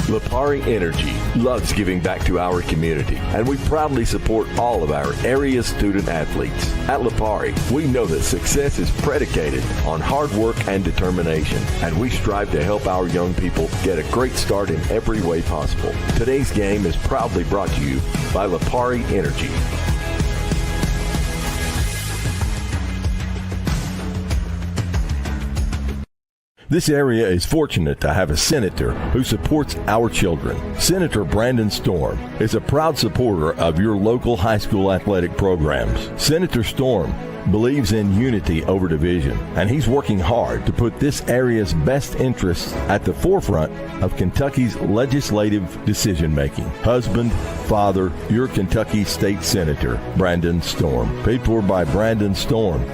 Lipari Energy loves giving back to our community, and we proudly support all of our area student athletes. At Lipari, we know that success is predicated on hard work and determination, and we strive to help our young people get a great start in every way possible. Today's game is proudly brought to you by Lipari Energy. This area is fortunate to have a senator who supports our children. Senator Brandon Storm is a proud supporter of your local high school athletic programs. Senator Storm believes in unity over division, and he's working hard to put this area's best interests at the forefront of Kentucky's legislative decision-making. Husband, father, your Kentucky State Senator, Brandon Storm. Paid for by Brandon Storm.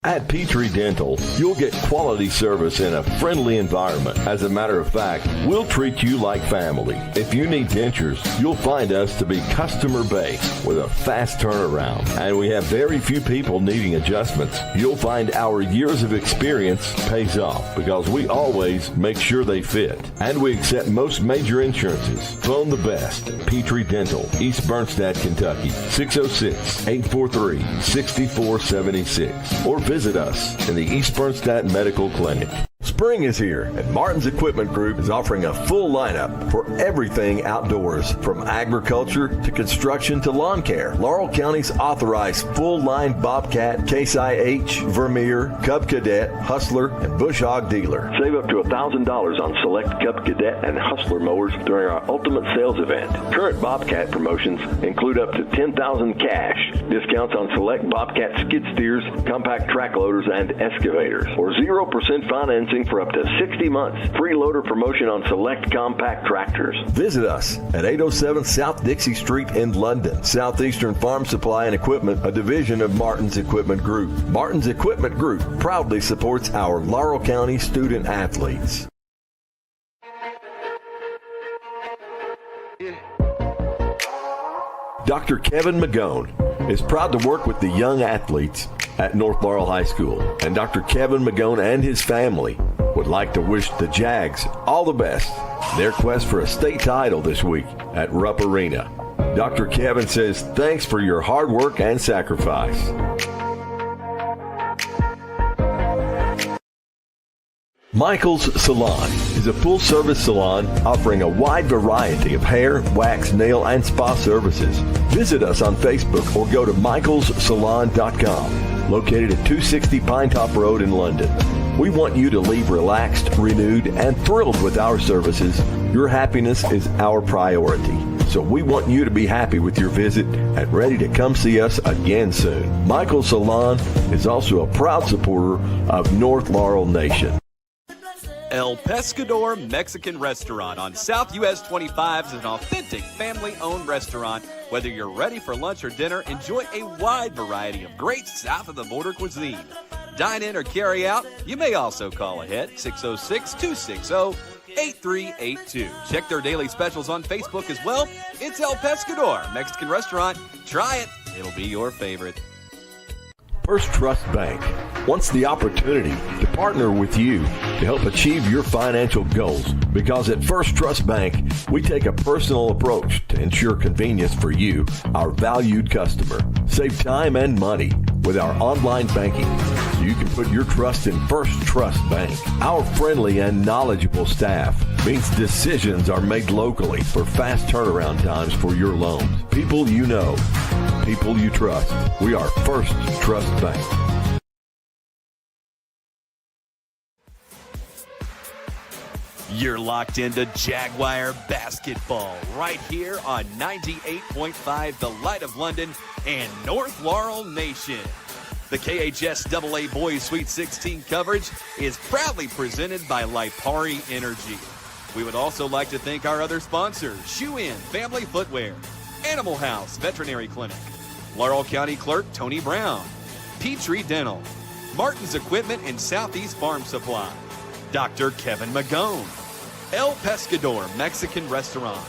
At Petrie Dental, you'll get quality service in a friendly environment. As a matter of fact, we'll treat you like family. If you need dentures, you'll find us to be customer-based with a fast turnaround. And we have very few people needing adjustments. You'll find our years of experience pays off because we always make sure they fit. And we accept most major insurances. Phone the best. Petrie Dental, East Bernstadt, Kentucky, 606-843-6476. Or visit us in the East Bernstadt Medical Clinic. Spring is here, and Martin's Equipment Group is offering a full lineup for everything outdoors, from agriculture to construction to lawn care. Laurel County's authorized full-line Bobcat, Case IH, Vermeer, Cub Cadet, Hustler, and Bush Hog dealer. Save up to $1,000 on select Cub Cadet and Hustler mowers during our Ultimate Sales event. Current Bobcat promotions include up to $10,000 cash, discounts on select Bobcat skid steers, compact track loaders, and excavators, or 0% financing for up to 60 months. Free loader promotion on select compact tractors. Visit us at 807 South Dixie Street in London. Southeastern Farm Supply and Equipment, a division of Martin's Equipment Group. Martin's Equipment Group proudly supports our Laurel County student athletes. Dr. Kevin Magone is proud to work with the young athletes at North Laurel High School, and Dr. Kevin Magone and his family would like to wish the Jags all the best in their quest for a state title this week at Rupp Arena. Dr. Kevin says thanks for your hard work and sacrifice. Michael's Salon is a full-service salon offering a wide variety of hair, wax, nail, and spa services. Visit us on Facebook or go to michaelssalon.com, located at 260 Pinetop Road in London. We want you to leave relaxed, renewed, and thrilled with our services. Your happiness is our priority. So we want you to be happy with your visit and ready to come see us again soon. Michael's Salon is also a proud supporter of North Laurel Nation. El Pescador Mexican Restaurant on South US 25 is an authentic family-owned restaurant. Whether you're ready for lunch or dinner, enjoy a wide variety of great south-of-the-border cuisine. Dine in or carry out, you may also call ahead, 606-260-8382. Check their daily specials on Facebook as well. It's El Pescador Mexican Restaurant. Try it. It'll be your favorite. First Trust Bank wants the opportunity to partner with you to help achieve your financial goals, because at First Trust Bank, we take a personal approach to ensure convenience for you, our valued customer. Save time and money with our online banking so you can put your trust in First Trust Bank. Our friendly and knowledgeable staff means decisions are made locally for fast turnaround times for your loans. People you know, people you trust. We are First Trust Bank. You're locked into Jaguar basketball right here on 98.5 The Light of London and North Laurel Nation. The KHSAA Boys Sweet 16 coverage is proudly presented by Lipari Energy. We would also like to thank our other sponsors: Shoe In Family Footwear, Animal House Veterinary Clinic, Laurel County Clerk Tony Brown, Petrie Dental, Martin's Equipment and Southeast Farm Supply, Dr. Kevin Magone, El Pescador Mexican Restaurant,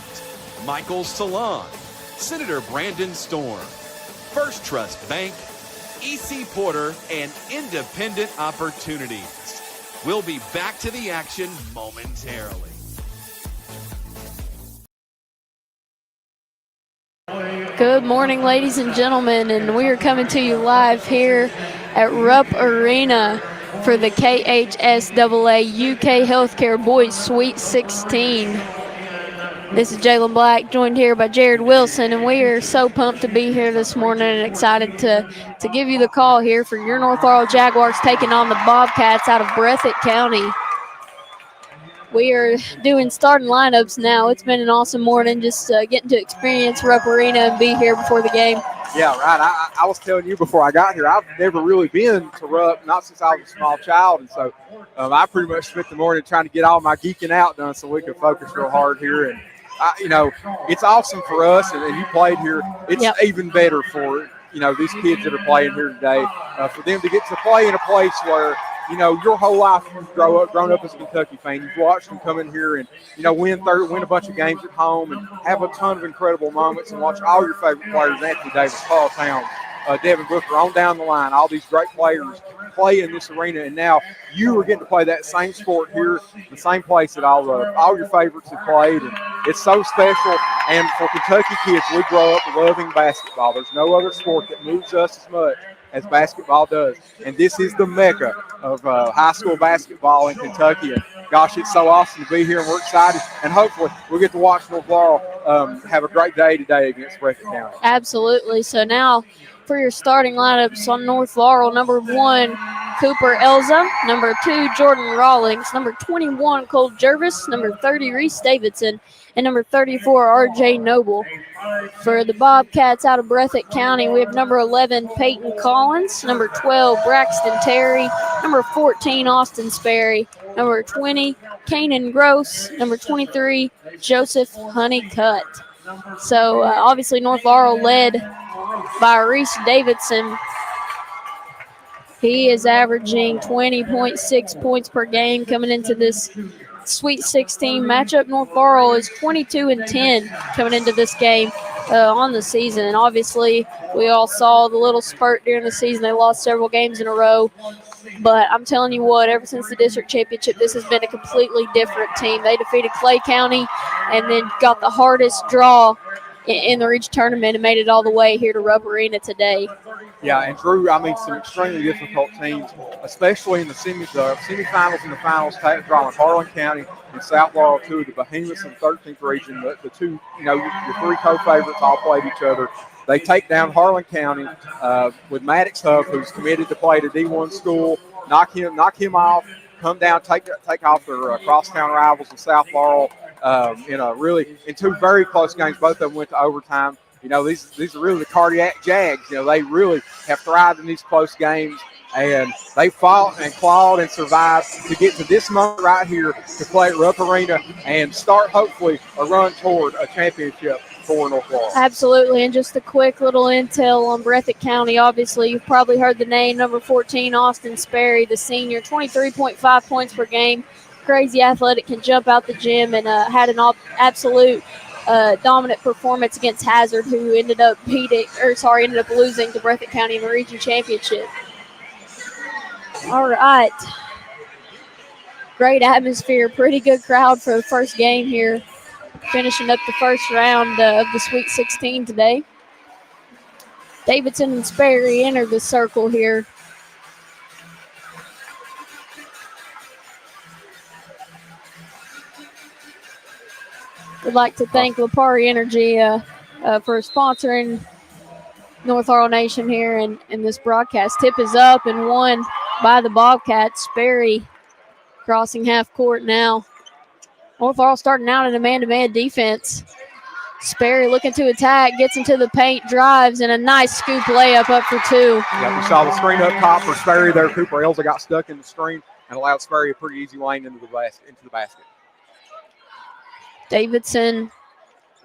Michael's Salon, Senator Brandon Storm, First Trust Bank, E.C. Porter, and Independent Opportunities. We'll be back to the action momentarily. Good morning, ladies and gentlemen, and we are coming to you live here at Rupp Arena for the KHSAA UK Healthcare Boys Sweet 16. This is Jalen Black, joined here by Jared Wilson, and we are so pumped to be here this morning and excited to give you the call here for your North Laurel Jaguars taking on the Bobcats out of Breathitt County. We are doing starting lineups now. It's been an awesome morning just getting to experience Rupp Arena and be here before the game. Yeah, right. I was telling you before I got here, I've never really been to Rupp, not since I was a small child. And so I pretty much spent the morning trying to get all my geeking out done so we could focus real hard here. And, it's awesome for us, and you played here. It's even better for, these kids that are playing here today, for them to get to play in a place where, your whole life you've grown up as a Kentucky fan. You've watched them come in here and, win a bunch of games at home and have a ton of incredible moments and watch all your favorite players, Anthony Davis, Paul Towns, Devin Booker, on down the line, all these great players play in this arena. And now you are getting to play that same sport here, the same place that all your favorites have played. And it's so special. And for Kentucky kids, we grow up loving basketball. There's no other sport that moves us as much as basketball does. And this is the mecca of high school basketball in Kentucky. And gosh, it's so awesome to be here, and we're excited. And hopefully we'll get to watch North Laurel have a great day today against Breathitt County. Absolutely. So now for your starting lineups on North Laurel, number 1, Cooper Elza, number 2, Jordan Rawlings, number 21, Cole Jervis, number 30, Reese Davidson, and number 34, R.J. Noble. For the Bobcats out of Breathitt County, we have number 11, Peyton Collins, number 12, Braxton Terry, number 14, Austin Sperry, number 20, Kanan Gross, number 23, Joseph Honeycutt. So obviously North Laurel led by Reese Davidson. He is averaging 20.6 points per game coming into this Sweet 16 matchup. North Laurel is 22-10 coming into this game on the season. And obviously, we all saw the little spurt during the season. They lost several games in a row. But I'm telling you what, ever since the district championship, this has been a completely different team. They defeated Clay County and then got the hardest draw in the Reach tournament and made it all the way here to Rupp Arena today. Yeah, and Drew, some extremely difficult teams, especially in the semifinals and the finals, drawing Harlan County and South Laurel, two of the behemoths in the 13th region. The two, your three co-favorites all played each other. They take down Harlan County with Maddox Huff, who's committed to play at a D1 school, knock him off, come down, take off their crosstown rivals in South Laurel. In two very close games, both of them went to overtime. These are really the cardiac Jags. They really have thrived in these close games, and they fought and clawed and survived to get to this moment right here to play at Rupp Arena and start, hopefully, a run toward a championship for North Laurel. Absolutely, and just a quick little intel on Breathitt County. Obviously, you've probably heard the name, number 14, Austin Sperry, the senior, 23.5 points per game. Crazy athletic, can jump out the gym, and had an absolute dominant performance against Hazard, who ended up losing to Breathitt County in the region championship. All right. Great atmosphere, pretty good crowd for the first game here, finishing up the first round of the Sweet 16 today. Davidson and Sperry enter the circle here. We'd like to thank Lipari Energy for sponsoring North Laurel Nation here in this broadcast. Tip is up and won by the Bobcats. Sperry crossing half court now. North Laurel starting out in a man-to-man defense. Sperry looking to attack, gets into the paint, drives, and a nice scoop layup up for 2. Yeah, we saw the screen up top for Sperry there. Cooper Elza got stuck in the screen and allowed Sperry a pretty easy lane into the basket. Davidson,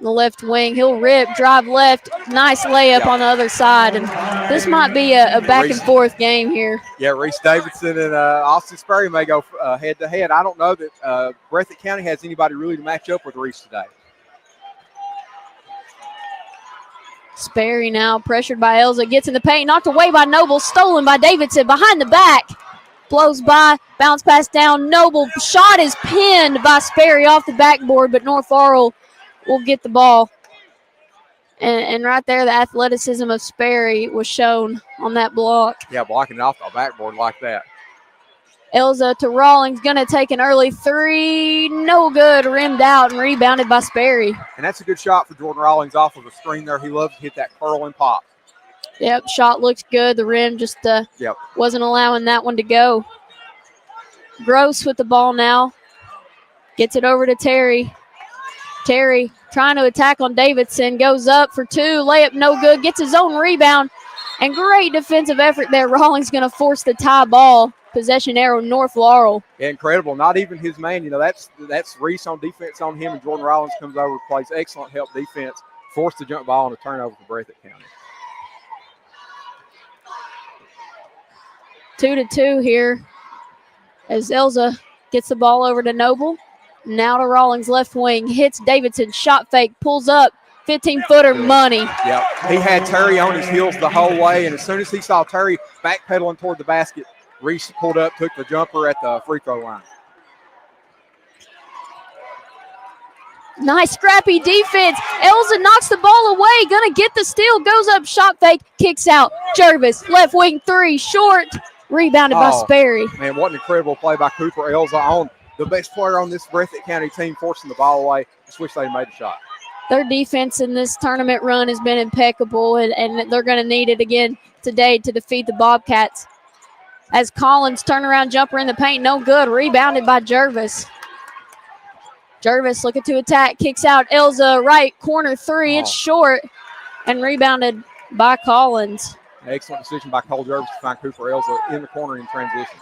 the left wing, he'll rip, drive left, nice layup on the other side. And this might be a back-and-forth game here. Yeah, Reese Davidson and Austin Sperry may go head-to-head. I don't know that Breathitt County has anybody really to match up with Reese today. Sperry now pressured by Elza, gets in the paint, knocked away by Noble, stolen by Davidson, behind the back. Blows by, bounce pass down. Noble shot is pinned by Sperry off the backboard, but North Laurel will get the ball. And right there, the athleticism of Sperry was shown on that block. Yeah, blocking it off the backboard like that. Elza to Rawlings, going to take an early three. No good, rimmed out and rebounded by Sperry. And that's a good shot for Jordan Rawlings off of the screen there. He loves to hit that curl and pop. Yep, shot looks good. The rim just wasn't allowing that one to go. Gross with the ball now. Gets it over to Terry. Terry trying to attack on Davidson. Goes up for two. Layup no good. Gets his own rebound. And great defensive effort there. Rawlings going to force the tie ball. Possession arrow, North Laurel. Yeah, incredible. Not even his man. You know, that's Reese on defense on him, and Jordan Rawlings comes over, plays excellent help defense, forced the jump ball and a turnover for Breathitt County. 2-2 here as Elza gets the ball over to Noble. Now to Rawlings left wing. Hits Davidson. Shot fake. Pulls up. 15-footer money. Yep. He had Terry on his heels the whole way, and as soon as he saw Terry backpedaling toward the basket, Reese pulled up, took the jumper at the free throw line. Nice scrappy defense. Elza knocks the ball away. Gonna get the steal. Goes up, shot fake, kicks out. Jervis, left wing three, short. Rebounded by Sperry. Man, what an incredible play by Cooper Elza on the best player on this Breathitt County team, forcing the ball away. Just wish they made a shot. Their defense in this tournament run has been impeccable, and they're going to need it again today to defeat the Bobcats. As Collins turnaround jumper in the paint, no good. Rebounded by Jervis. Jervis looking to attack, kicks out. Elza right corner three. It's short and rebounded by Collins. Excellent decision by Cole Jervis to find Cooper Elza in the corner in transition.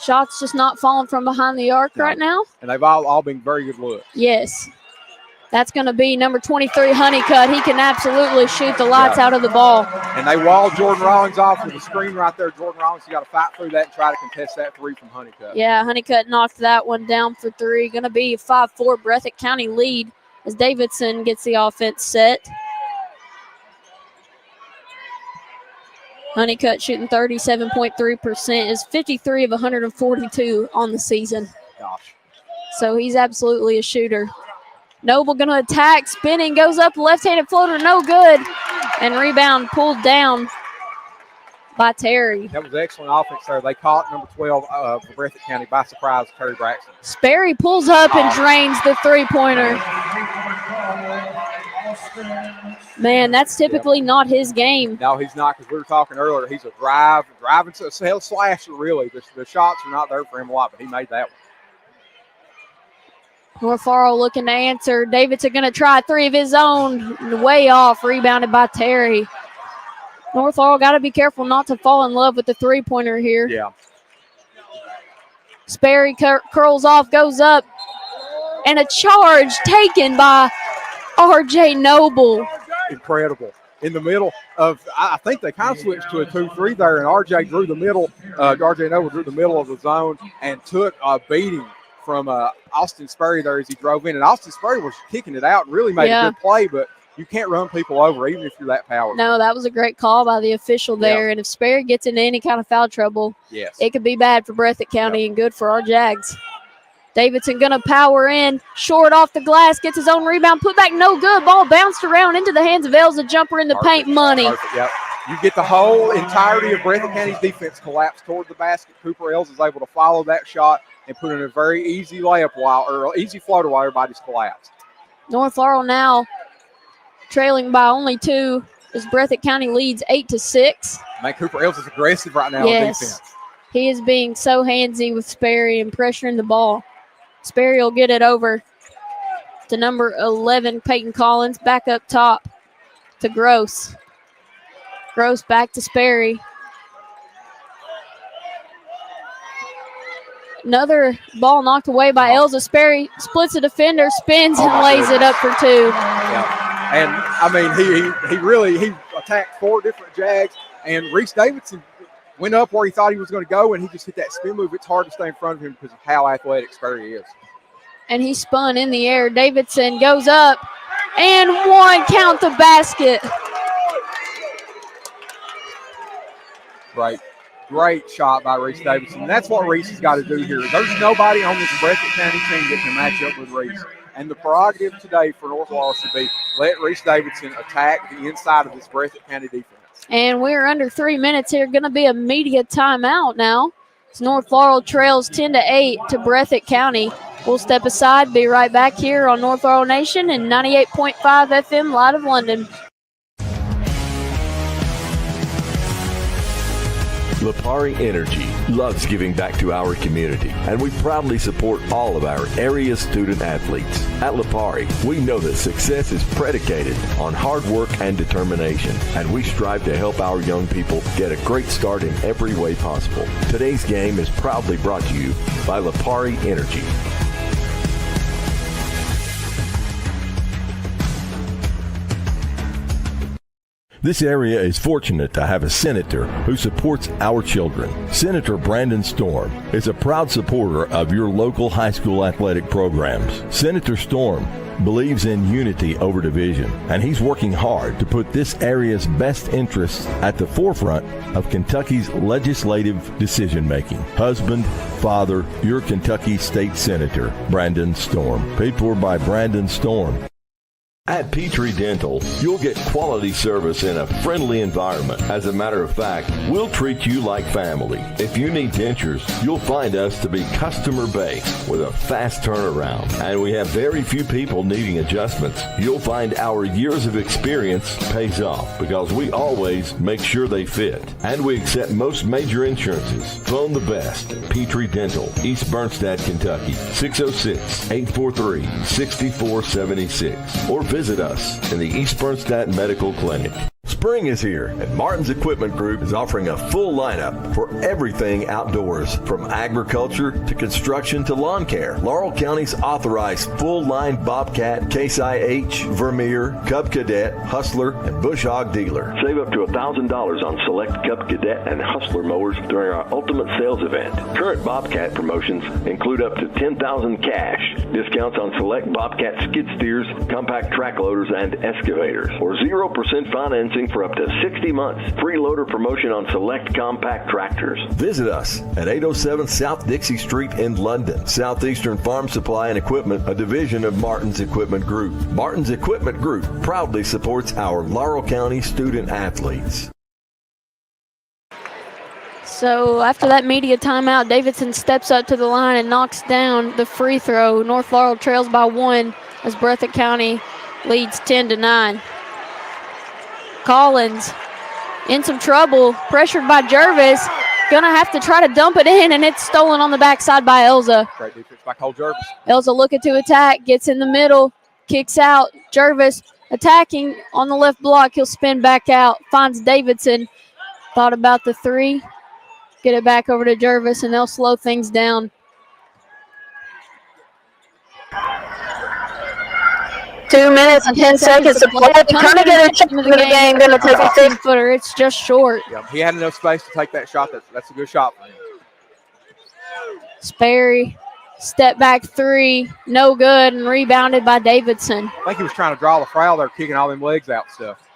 Shots just not falling from behind the arc right now. And they've all been very good looks. Yes. That's going to be number 23, Honeycutt. He can absolutely shoot the lights out of the ball. And they walled Jordan Rawlings off with the screen right there. Jordan Rawlings, you got to fight through that and try to contest that three from Honeycutt. Yeah, Honeycutt knocked that one down for three. Going to be a 5-4 Breathitt County lead as Davidson gets the offense set. Honeycutt shooting 37.3%, is 53 of 142 on the season. Gosh. So he's absolutely a shooter. Noble going to attack, spinning, goes up, left-handed floater, no good. And rebound pulled down by Terry. That was excellent offense there. They caught number 12 for Breathitt County by surprise, Terry Braxton. Sperry pulls up and drains the three-pointer. Man, that's typically not his game. No, he's not, because we were talking earlier. He's a driving slasher, really. The shots are not there for him a lot, but he made that one. North Laurel looking to answer. Davidson going to try three of his own. Way off, rebounded by Terry. North Laurel got to be careful not to fall in love with the three-pointer here. Yeah. Sperry curls off, goes up, and a charge taken by R.J. Noble. Incredible. In the middle of, I think they kind of switched to a 2-3 there, and R.J. drew the middle. R.J. Noble drew the middle of the zone and took a beating from Austin Sperry there as he drove in. And Austin Sperry was kicking it out and really made a good play, but you can't run people over even if you're that powerful. No, that was a great call by the official there. And if Sperry gets into any kind of foul trouble, it could be bad for Breathitt County and good for our Jags. Davidson going to power in, short off the glass, gets his own rebound, put back no good. Ball bounced around into the hands of Elza, jumper in the paint, money. Yep. You get the whole entirety of Breathitt County's defense collapse toward the basket. Cooper Elza is able to follow that shot and put in a very easy layup easy floater while everybody's collapsed. North Laurel now trailing by only 2 as Breathitt County leads 8-6. Man, Cooper Elza is aggressive right now on defense. He is being so handsy with Sperry and pressuring the ball. Sperry will get it over to number 11, Peyton Collins, back up top to Gross. Gross back to Sperry. Another ball knocked away by Elza. Sperry splits a defender, spins, and lays it up for 2. Yeah. And, I mean, he really attacked 4 different Jags, and Reese Davidson went up where he thought he was going to go, and he just hit that spin move. It's hard to stay in front of him because of how athletic Sperry is. And he spun in the air. Davidson goes up, and one, count the basket. Right. Great shot by Reese Davidson. And that's what Reese has got to do here. There's nobody on this Breathitt County team that can match up with Reese. And the prerogative today for North Laurel should be let Reese Davidson attack the inside of this Breathitt County defense. And we're under 3 minutes here. Going to be a media timeout now. It's North Laurel trails 10-8 to Breathitt County. We'll step aside, be right back here on North Laurel Nation and 98.5 FM Light of London. Lipari Energy loves giving back to our community, and we proudly support all of our area student athletes. At Lipari, we know that success is predicated on hard work and determination, and we strive to help our young people get a great start in every way possible. Today's game is proudly brought to you by Lipari Energy. This area is fortunate to have a senator who supports our children. Senator Brandon Storm is a proud supporter of your local high school athletic programs. Senator Storm believes in unity over division, and he's working hard to put this area's best interests at the forefront of Kentucky's legislative decision-making. Husband, father, your Kentucky State Senator, Brandon Storm. Paid for by Brandon Storm. At Petrie Dental, you'll get quality service in a friendly environment. As a matter of fact, we'll treat you like family. If you need dentures, you'll find us to be customer-based with a fast turnaround. And we have very few people needing adjustments. You'll find our years of experience pays off because we always make sure they fit. And we accept most major insurances. Phone the best. Petrie Dental, East Bernstadt, Kentucky, 606-843-6476. Or visit us in the East Bernstadt Medical Clinic. Spring is here, and Martin's Equipment Group is offering a full lineup for everything outdoors, from agriculture to construction to lawn care. Laurel County's authorized full-line Bobcat, Case IH, Vermeer, Cub Cadet, Hustler, and Bush Hog dealer. Save up to $1,000 on select Cub Cadet and Hustler mowers during our Ultimate Sales event. Current Bobcat promotions include up to $10,000 cash, discounts on select Bobcat skid steers, compact track loaders, and excavators, or 0% financing for up to 60 months. Free loader promotion on select compact tractors. Visit us at 807 South Dixie Street in London. Southeastern Farm Supply and Equipment, a division of Martin's Equipment Group. Martin's Equipment Group proudly supports our Laurel County student athletes. So after that media timeout, Davidson steps up to the line and knocks down the free throw. North Laurel trails by 1 as Breathitt County leads 10-9. Collins in some trouble, pressured by Jervis. Gonna have to try to dump it in, and it's stolen on the backside by Elza. Great defense by Cole Jervis. Elza looking to attack, gets in the middle, kicks out. Jervis attacking on the left block. He'll spin back out, finds Davidson. Thought about the three. Get it back over to Jervis, and they'll slow things down. 2 minutes and 10 seconds to play. Trying to get a chip into the game. Going to take a 15-footer. It's just short. Yeah, he had enough space to take that shot. That's a good shot for him. Sperry, step back three, no good, and rebounded by Davidson. I think he was trying to draw the foul there, kicking all them legs out stuff.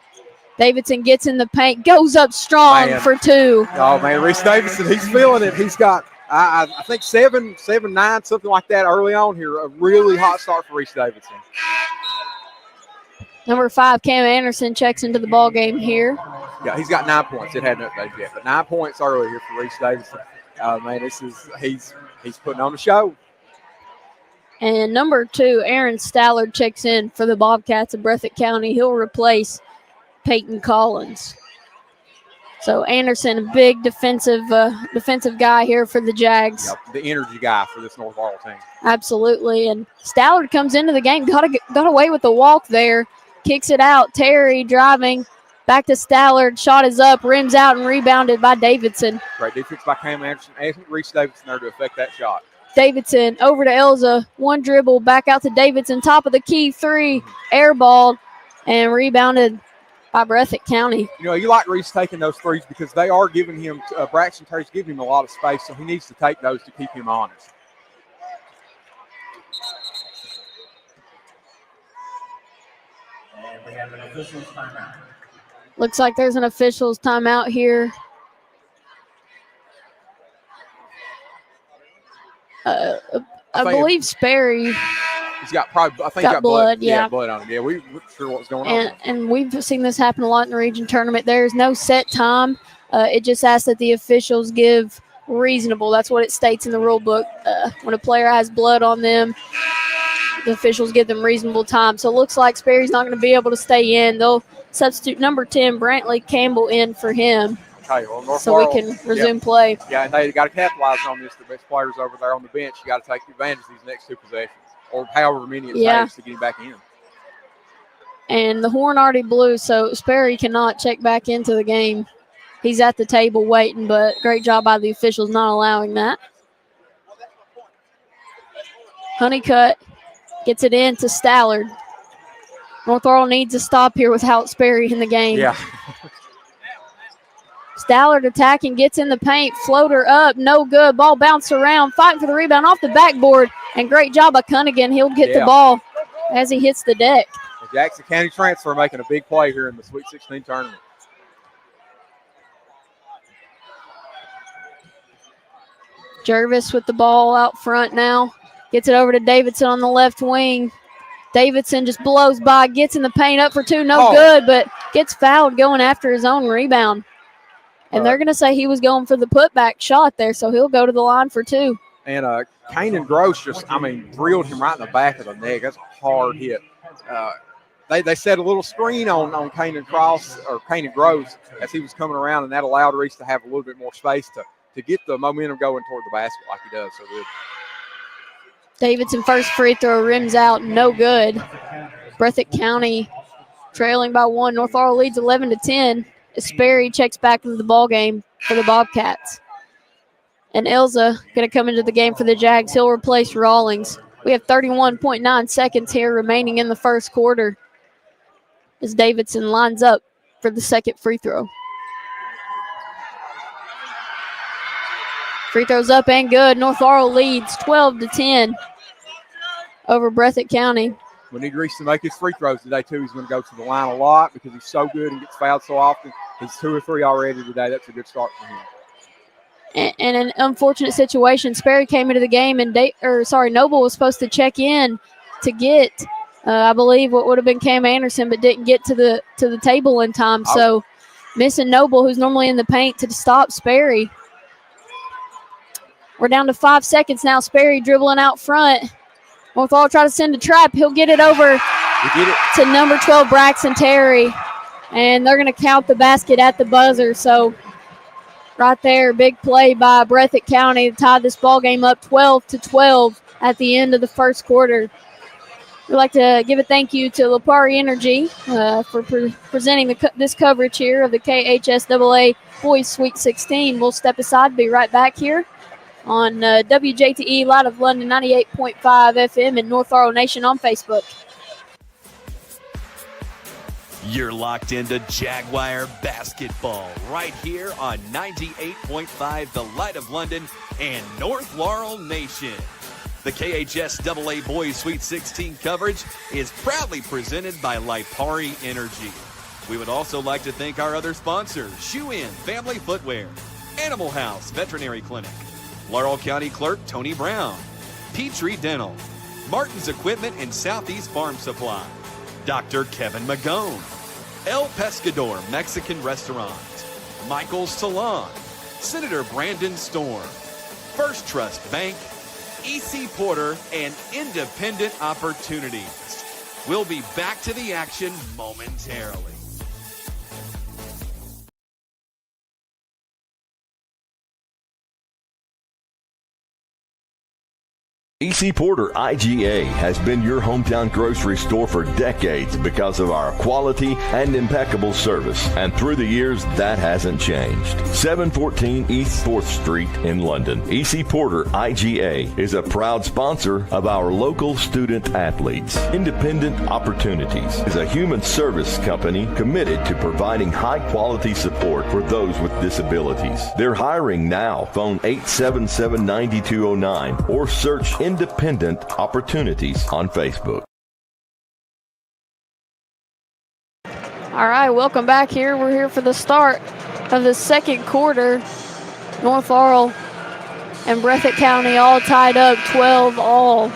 Davidson gets in the paint, goes up strong for two. Oh, man, Reese Davidson, he's feeling it. He's got, I think, 7, 9, something like that early on here. A really hot start for Reese Davidson. Number 5, Cam Anderson, checks into the ball game here. Yeah, he's got 9 points. It hadn't updated yet, but 9 points early here for Reese Davidson. Man, he's putting on a show. And number 2, Aaron Stallard, checks in for the Bobcats of Breathitt County. He'll replace Peyton Collins. So Anderson, a big defensive guy here for the Jags. Yep, the energy guy for this North Laurel team. Absolutely. And Stallard comes into the game, got away with the walk there, kicks it out. Terry driving back to Stallard. Shot is up, rims out, and rebounded by Davidson. Great defense by Cam Anderson and Reese Davidson there to affect that shot. Davidson over to Elza. One dribble, back out to Davidson. Top of the key, three, airballed, and rebounded by Breathitt County. You know, you like Reese taking those threes because they are giving him, Braxton Terry's giving him a lot of space, so he needs to take those to keep him honest. And we have an official's timeout. Looks like there's an official's timeout here. I believe Sperry. He's got probably, I think, got blood. Yeah, blood on him. Yeah, we weren't sure what was going on. And we've seen this happen a lot in the region tournament. There's no set time. It just asks that the officials give reasonable. That's what it states in the rule book. When a player has blood on them, the officials give them reasonable time. So it looks like Sperry's not going to be able to stay in. They'll substitute number 10, Brantley Campbell, in for him. Okay, well, North so Laurel, we can resume play. Yeah, and they got to capitalize on this. The best players over there on the bench, you got to take advantage of these next 2 possessions, or however many it takes to get him back in. And the horn already blew, so Sperry cannot check back into the game. He's at the table waiting, but great job by the officials not allowing that. Honeycutt gets it in to Stallard. North Laurel needs a stop here without Sperry in the game. Yeah. Stallard attacking, gets in the paint, floater up, no good. Ball bounced around, fighting for the rebound off the backboard, and great job by Cunningham. He'll get the ball as he hits the deck. The Jackson County transfer making a big play here in the Sweet 16 tournament. Jervis with the ball out front now. Gets it over to Davidson on the left wing. Davidson just blows by, gets in the paint, up for 2, no good, but gets fouled going after his own rebound. And they're going to say he was going for the putback shot there, so he'll go to the line for 2. And Kanan Gross just, drilled him right in the back of the neck. That's a hard hit. They set a little screen on Kanan Gross as he was coming around, and that allowed Reese to have a little bit more space to get the momentum going toward the basket like he does so good. Davidson first free throw rims out, no good. Breathitt County trailing by 1. North Laurel leads 11-10. Sperry checks back into the ball game for the Bobcats. And Elza going to come into the game for the Jags. He'll replace Rawlings. We have 31.9 seconds here remaining in the first quarter as Davidson lines up for the second free throw. Free throws up and good. North Laurel leads 12-10 over Breathitt County. We need Reese to make his free throws today, too. He's going to go to the line a lot because he's so good and gets fouled so often. He's 2 or 3 already today. That's a good start for him. And an unfortunate situation. Sperry came into the game, and Noble was supposed to check in to get, I believe, what would have been Cam Anderson, but didn't get to the table in time. So missing Noble, who's normally in the paint, to stop Sperry. We're down to 5 seconds now. Sperry dribbling out front. North Laurel try to send a trap. He'll get it over to number 12, Braxton Terry. And they're going to count the basket at the buzzer. So right there, big play by Breathitt County to tie this ball game up 12-12 at the end of the first quarter. We'd like to give a thank you to Lipari Energy for presenting this coverage here of the KHSAA Boys Sweet 16. We'll step aside, be right back here on WJTE Light of London 98.5 FM and North Laurel Nation on Facebook. You're locked into Jaguar basketball right here on 98.5 The Light of London and North Laurel Nation. The KHSAA Boys Sweet 16 coverage is proudly presented by Lipari Energy. We would also like to thank our other sponsors, Shoe In Family Footwear, Animal House Veterinary Clinic, Laurel County Clerk Tony Brown, Petrie Dental, Martin's Equipment and Southeast Farm Supply, Dr. Kevin Magone, El Pescador Mexican Restaurant, Michael's Salon, Senator Brandon Storm, First Trust Bank, EC Porter, and Independent Opportunities. We'll be back to the action momentarily. EC Porter IGA has been your hometown grocery store for decades because of our quality and impeccable service. And through the years, that hasn't changed. 714 East 4th Street in London. EC Porter IGA is a proud sponsor of our local student athletes. Independent Opportunities is a human service company committed to providing high-quality support for those with disabilities. They're hiring now. Phone 877-9209 or search Independent Opportunities on Facebook. All right, welcome back here. We're here for the start of the second quarter. North Laurel and Breathitt County all tied up 12 all.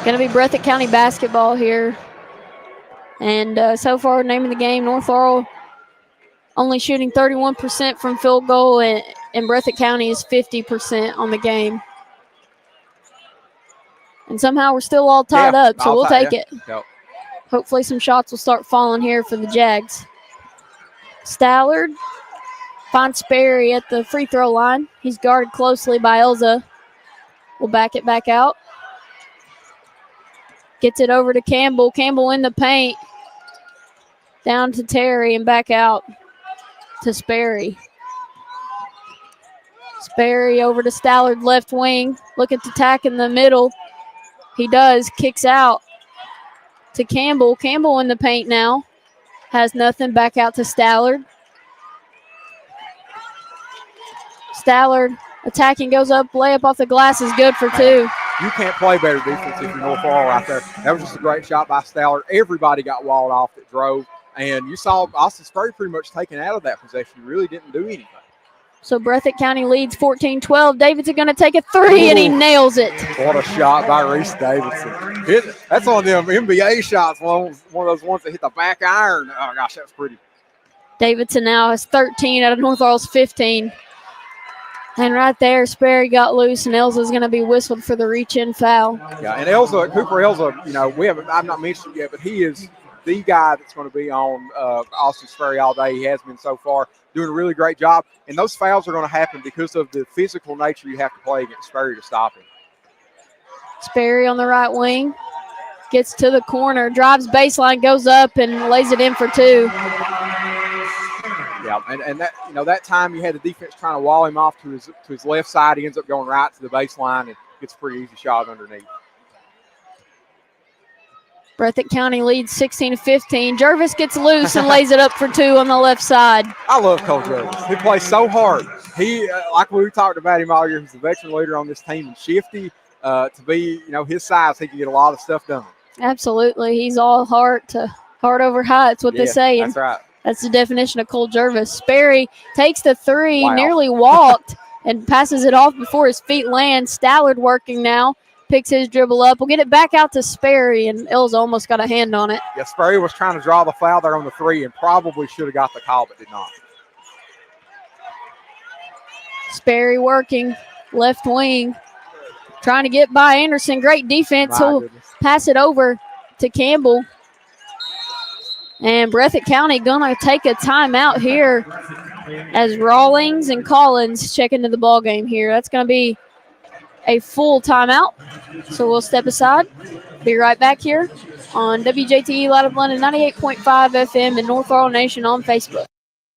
Going to be Breathitt County basketball here. And so far, name of the game, North Laurel only shooting 31% from field goal, and Breathitt County is 50% on the game. And somehow we're still all tied up, so we'll take it. Yep. Hopefully some shots will start falling here for the Jags. Stallard finds Sperry at the free throw line. He's guarded closely by Elza. We'll back it back out. Gets it over to Campbell. Campbell in the paint. Down to Terry and back out to Sperry. Sperry over to Stallard, left wing. Looking to attack in the middle. He does. Kicks out to Campbell. Campbell in the paint now. Has nothing. Back out to Stallard. Stallard attacking, goes up. Layup off the glass is good for two. You can't play better defense if you're North Laurel out there. That was just a great shot by Stallard. Everybody got walled off that drove. And you saw Austin Sperry pretty much taken out of that possession. He really didn't do anything. So Breathitt County leads 14-12. Davidson going to take a three, and he nails it. What a shot by Reese Davidson. That's one of them NBA shots, one of those ones that hit the back iron. Oh, gosh, that's pretty. Davidson now has 13 out of North Laurel's 15. And right there, Sperry got loose, and Elza's going to be whistled for the reach-in foul. Yeah, and Cooper Elza, you know, I've not mentioned it yet, but he is the guy that's going to be on Austin Sperry all day. He has been so far, doing a really great job. And those fouls are going to happen because of the physical nature you have to play against Sperry to stop him. Sperry on the right wing, gets to the corner, drives baseline, goes up, and lays it in for two. Yeah, and that, you know, that time you had the defense trying to wall him off to his left side. He ends up going right to the baseline and gets a pretty easy shot underneath. Breathitt County leads 16-15. Jervis gets loose and lays it up for two on the left side. I love Cole Jervis. He plays so hard. He, like we talked about him all year, he's the veteran leader on this team and shifty. To be, you know, his size, he can get a lot of stuff done. Absolutely. He's all heart over height. That's what they say. That's right. That's the definition of Cole Jervis. Sperry takes the three, Wow. nearly walked, and passes it off before his feet land. Stallard working now. Picks his dribble up. We'll get it back out to Sperry, and Elza almost got a hand on it. Yeah, Sperry was trying to draw the foul there on the three and probably should have got the call, but did not. Sperry working, left wing, trying to get by Anderson. Great defense. He'll pass it over to Campbell. And Breathitt County going to take a timeout here as Rawlings and Collins check into the ball game here. That's going to be a full timeout. So we'll step aside. Be right back here on WJTE Light of London 98.5 FM and North Laurel Nation on Facebook.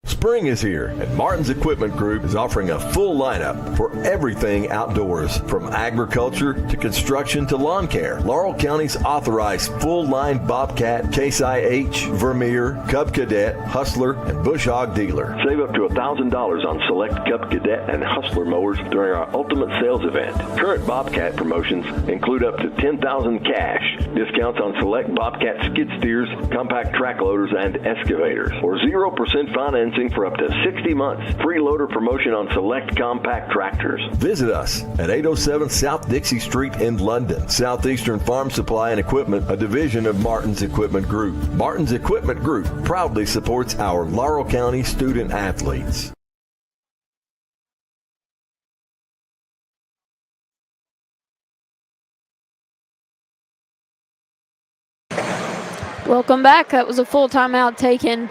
Spring is here, and Martin's Equipment Group is offering a full lineup for everything outdoors, from agriculture to construction to lawn care. Laurel County's authorized full-line Bobcat, Case IH, Vermeer, Cub Cadet, Hustler, and Bush Hog dealer. Save up to $1,000 on select Cub Cadet and Hustler mowers during our Ultimate Sales event. Current Bobcat promotions include up to $10,000 cash, discounts on select Bobcat skid steers, compact track loaders, and excavators, or 0% financing for up to 60 months. Free loader promotion on select compact tractors. Visit us at 807 South Dixie Street in London. Southeastern Farm Supply and Equipment, a division of Martin's Equipment Group. Martin's Equipment Group proudly supports our Laurel County student athletes. Welcome back. That was a full timeout taken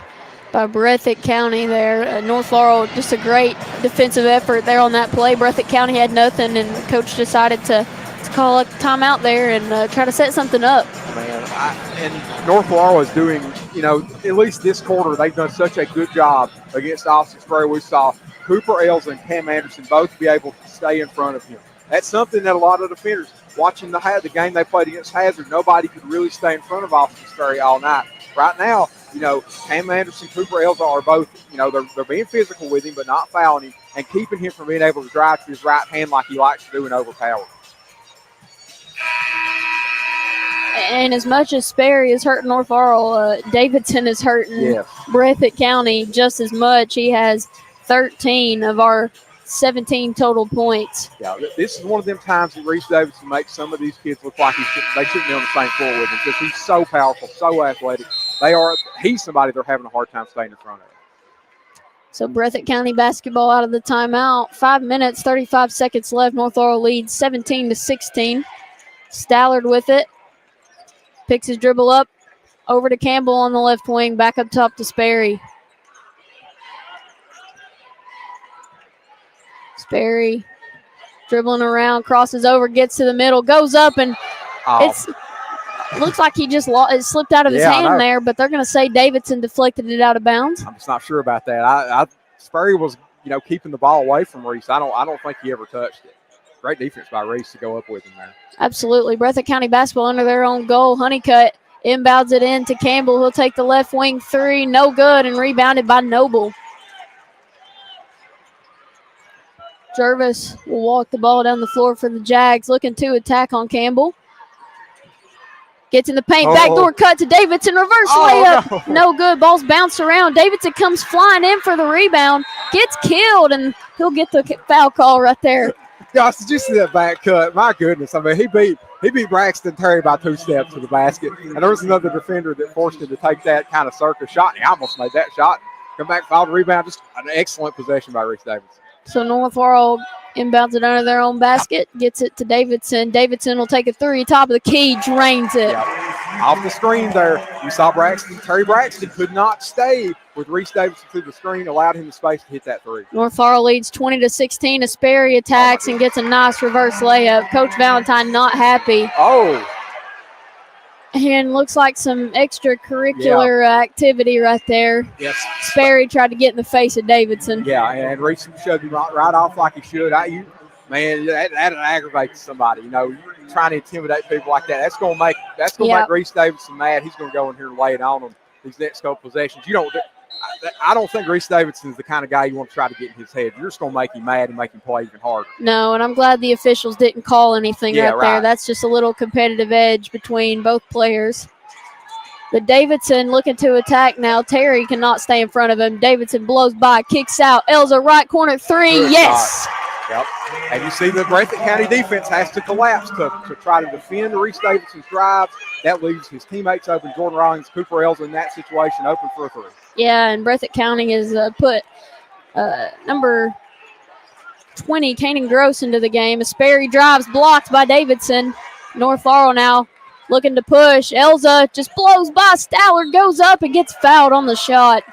by Breathitt County there. North Laurel, just a great defensive effort there on that play. Breathitt County had nothing, and the coach decided to call a timeout there and try to set something up. Man, and North Laurel is doing, you know, at least this quarter, they've done such a good job against Austin Sperry. We saw Cooper Elza and Cam Anderson both be able to stay in front of him. That's something that a lot of defenders, watching the game they played against Hazard, nobody could really stay in front of Austin Sperry all night. Right now, you know, Cam Anderson, Cooper Elza are both, you know, they're being physical with him but not fouling him and keeping him from being able to drive to his right hand like he likes to do and overpower. And as much as Sperry is hurting North Laurel, Davidson is hurting Breathitt County just as much. He has 13 of our 17 total points. Yeah, this is one of them times that Reese Davidson makes some of these kids look like they shouldn't be on the same floor with him because he's so powerful, so athletic. He's somebody they're having a hard time staying in front of. So Breathitt County basketball out of the timeout. 5 minutes, 35 seconds left. North Laurel leads 17-16. Stallard with it. Picks his dribble up. Over to Campbell on the left wing. Back up top to Sperry. Sperry dribbling around. Crosses over. Gets to the middle. Goes up and looks like he just it slipped out of his hand there, but they're going to say Davidson deflected it out of bounds. I'm just not sure about that. Sperry was, keeping the ball away from Reese. I don't think he ever touched it. Great defense by Reese to go up with him there. Absolutely. Breathitt County basketball under their own goal. Honeycutt inbounds it in to Campbell. He'll take the left wing three. No good, and rebounded by Noble. Jervis will walk the ball down the floor for the Jags, looking to attack on Campbell. Gets in the paint, backdoor cut to Davidson, reverse layup. No good, ball's bounced around. Davidson comes flying in for the rebound, gets killed, and he'll get the foul call right there. Gosh, did you see that back cut? My goodness. I mean, he beat Braxton Terry by 2 steps to the basket, and there was another defender that forced him to take that kind of circus shot, and he almost made that shot. Come back, foul the rebound. Just an excellent possession by Reese Davidson. So North Laurel inbounds it under their own basket, gets it to Davidson. Davidson will take a three, top of the key, drains it. Yep. Off the screen there, you saw Terry Braxton could not stay with Reese Davidson through the screen, allowed him the space to hit that three. North Laurel leads 20-16. Sperry attacks and gets a nice reverse layup. Coach Valentine not happy. And looks like some extracurricular activity right there. Yes. Sperry tried to get in the face of Davidson. Yeah, and Reese shoved him right off like he should. That aggravates somebody. Trying to intimidate people like that. That's going to make Reese Davidson mad. He's going to go in here and lay it on him these next couple possessions. I don't think Reese Davidson is the kind of guy you want to try to get in his head. You're just going to make him mad and make him play even harder. No, and I'm glad the officials didn't call anything right there. That's just a little competitive edge between both players. But Davidson looking to attack now. Terry cannot stay in front of him. Davidson blows by, kicks out. Elza right corner three. Good yes. Shot. Yep. And you see the Breathitt County defense has to collapse to try to defend Reese Davidson's drives. That leaves his teammates open. Jordan Rawlings, Cooper Elza in that situation open for a three. Yeah, and Breathitt County has put number 20, Kanan Gross, into the game. Sperry drives, blocked by Davidson. North Laurel now looking to push. Elza just blows by. Stallard goes up and gets fouled on the shot.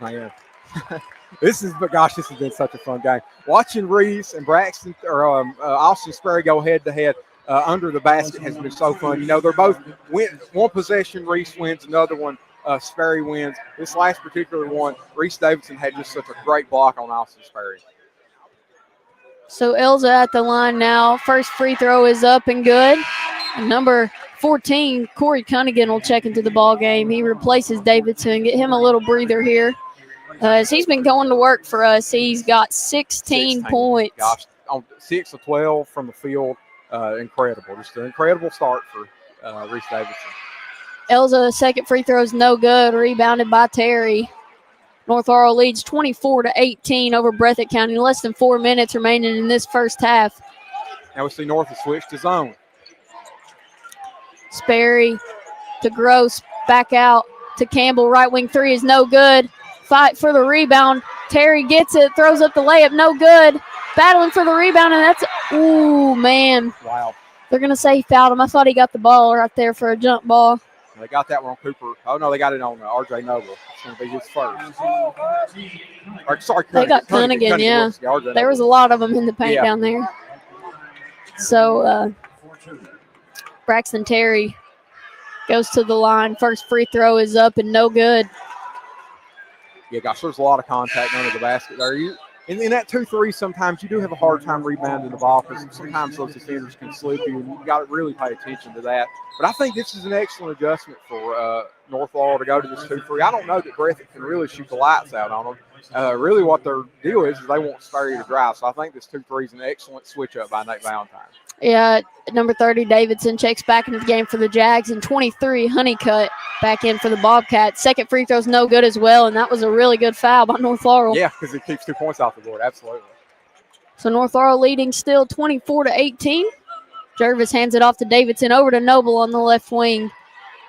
Man. This has been such a fun game. Watching Reese and Braxton Austin Sperry go head-to-head under the basket has been so fun. They're both one possession, Reese wins, another one Sperry wins. This last particular one, Reese Davidson had just such a great block on Austin Sperry. So Elza at the line now. First free throw is up and good. And number 14, Corey Cunningham, will check into the ball game. He replaces Davidson. Get him a little breather here. As he's been going to work for us, he's got 16 points. Gosh, on 6 of 12 from the field. Incredible. Just an incredible start for Reese Davidson. Elza, second free throw is no good. Rebounded by Terry. North Laurel leads 24-18 over Breathitt County. Less than 4 minutes remaining in this first half. Now we see North has switched to zone. Sperry to Gross. Back out to Campbell. Right wing three is no good. Fight for the rebound. Terry gets it. Throws up the layup. No good. Battling for the rebound, and that's – ooh, man. Wow. They're going to say he fouled him. I thought he got the ball right there for a jump ball. They got that one on Cooper. Oh, no, they got it on R.J. Noble. It's going to be his first. They got Cunningham, yeah. There was a lot of them in the paint down there. So, Braxton Terry goes to the line. First free throw is up and no good. Yeah, gosh, there's a lot of contact under the basket there. In that 2-3, sometimes you do have a hard time rebounding the ball because sometimes those defenders can slip you, and you got to really pay attention to that. But I think this is an excellent adjustment for North Laurel to go to this 2-3. I don't know that Breathitt can really shoot the lights out on them. Really what their deal is they want Sperry to drive. So I think this 2-3 is an excellent switch-up by Nate Valentine. Yeah, number 30, Davidson, checks back into the game for the Jags, and 23, Honeycutt, back in for the Bobcats. Second free throw's no good as well, and that was a really good foul by North Laurel. Yeah, because it keeps 2 points off the board, absolutely. So North Laurel leading still 24-18. Jervis hands it off to Davidson, over to Noble on the left wing.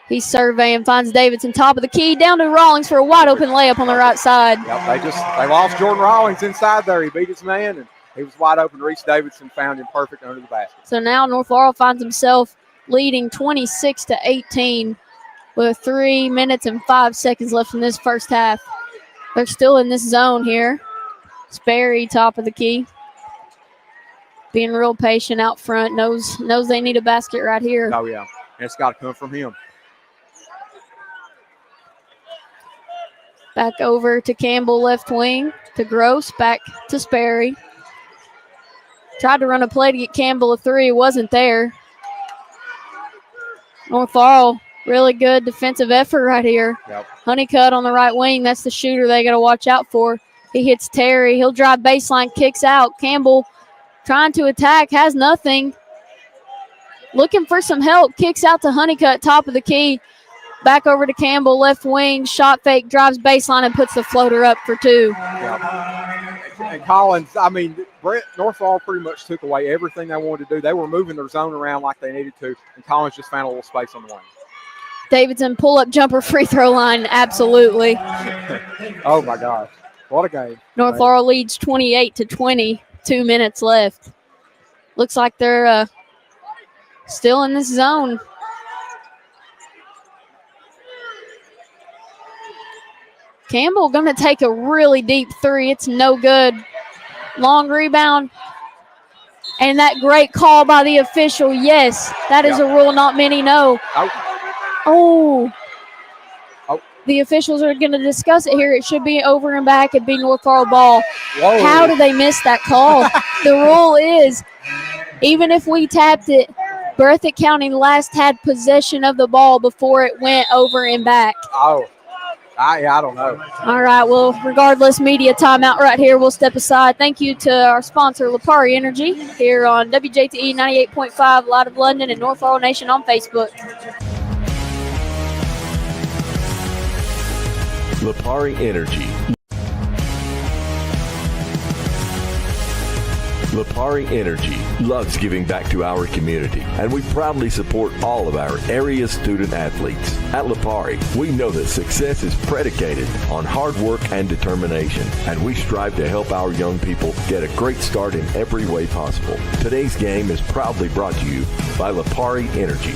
He's surveying, finds Davidson, top of the key, down to Rawlings for a wide open layup on the right side. Yep, they lost Jordan Rawlings inside there. He beat his man, and he was wide open. Reese Davidson found him perfect under the basket. So now North Laurel finds himself leading 26-18 with 3 minutes and 5 seconds left in this first half. They're still in this zone here. Sperry, top of the key. Being real patient out front, knows they need a basket right here. Oh, yeah. And it's got to come from him. Back over to Campbell, left wing, to Gross, back to Sperry. Tried to run a play to get Campbell a three. It wasn't there. North Laurel, really good defensive effort right here. Yep. Honeycutt on the right wing. That's the shooter they got to watch out for. He hits Terry. He'll drive baseline, kicks out. Campbell trying to attack, has nothing. Looking for some help. Kicks out to Honeycutt, top of the key. Back over to Campbell, left wing. Shot fake, drives baseline, and puts the floater up for two. Yep. And Collins, North Laurel pretty much took away everything they wanted to do. They were moving their zone around like they needed to, and Collins just found a little space on the wing. Davidson, pull-up jumper, free throw line, absolutely. Oh, my gosh. What a game. North Laurel leads 28-20, 2 minutes left. Looks like they're still in this zone. Campbell going to take a really deep three. It's no good. Long rebound. And that great call by the official. Yes, that is a rule not many know. Oh. The officials are going to discuss it here. It should be over and back. It'd be North Laurel ball. Whoa. How did they miss that call? The rule is, even if we tapped it, Breathitt County last had possession of the ball before it went over and back. Oh. I don't know. All right, well, regardless, media timeout right here. We'll step aside. Thank you to our sponsor, Lipari Energy, here on WJTE 98.5, Light of London, and North Laurel Nation on Facebook. Lipari Energy. Lipari Energy loves giving back to our community, and we proudly support all of our area student athletes. At Lipari, we know that success is predicated on hard work and determination, and we strive to help our young people get a great start in every way possible. Today's game is proudly brought to you by Lipari Energy.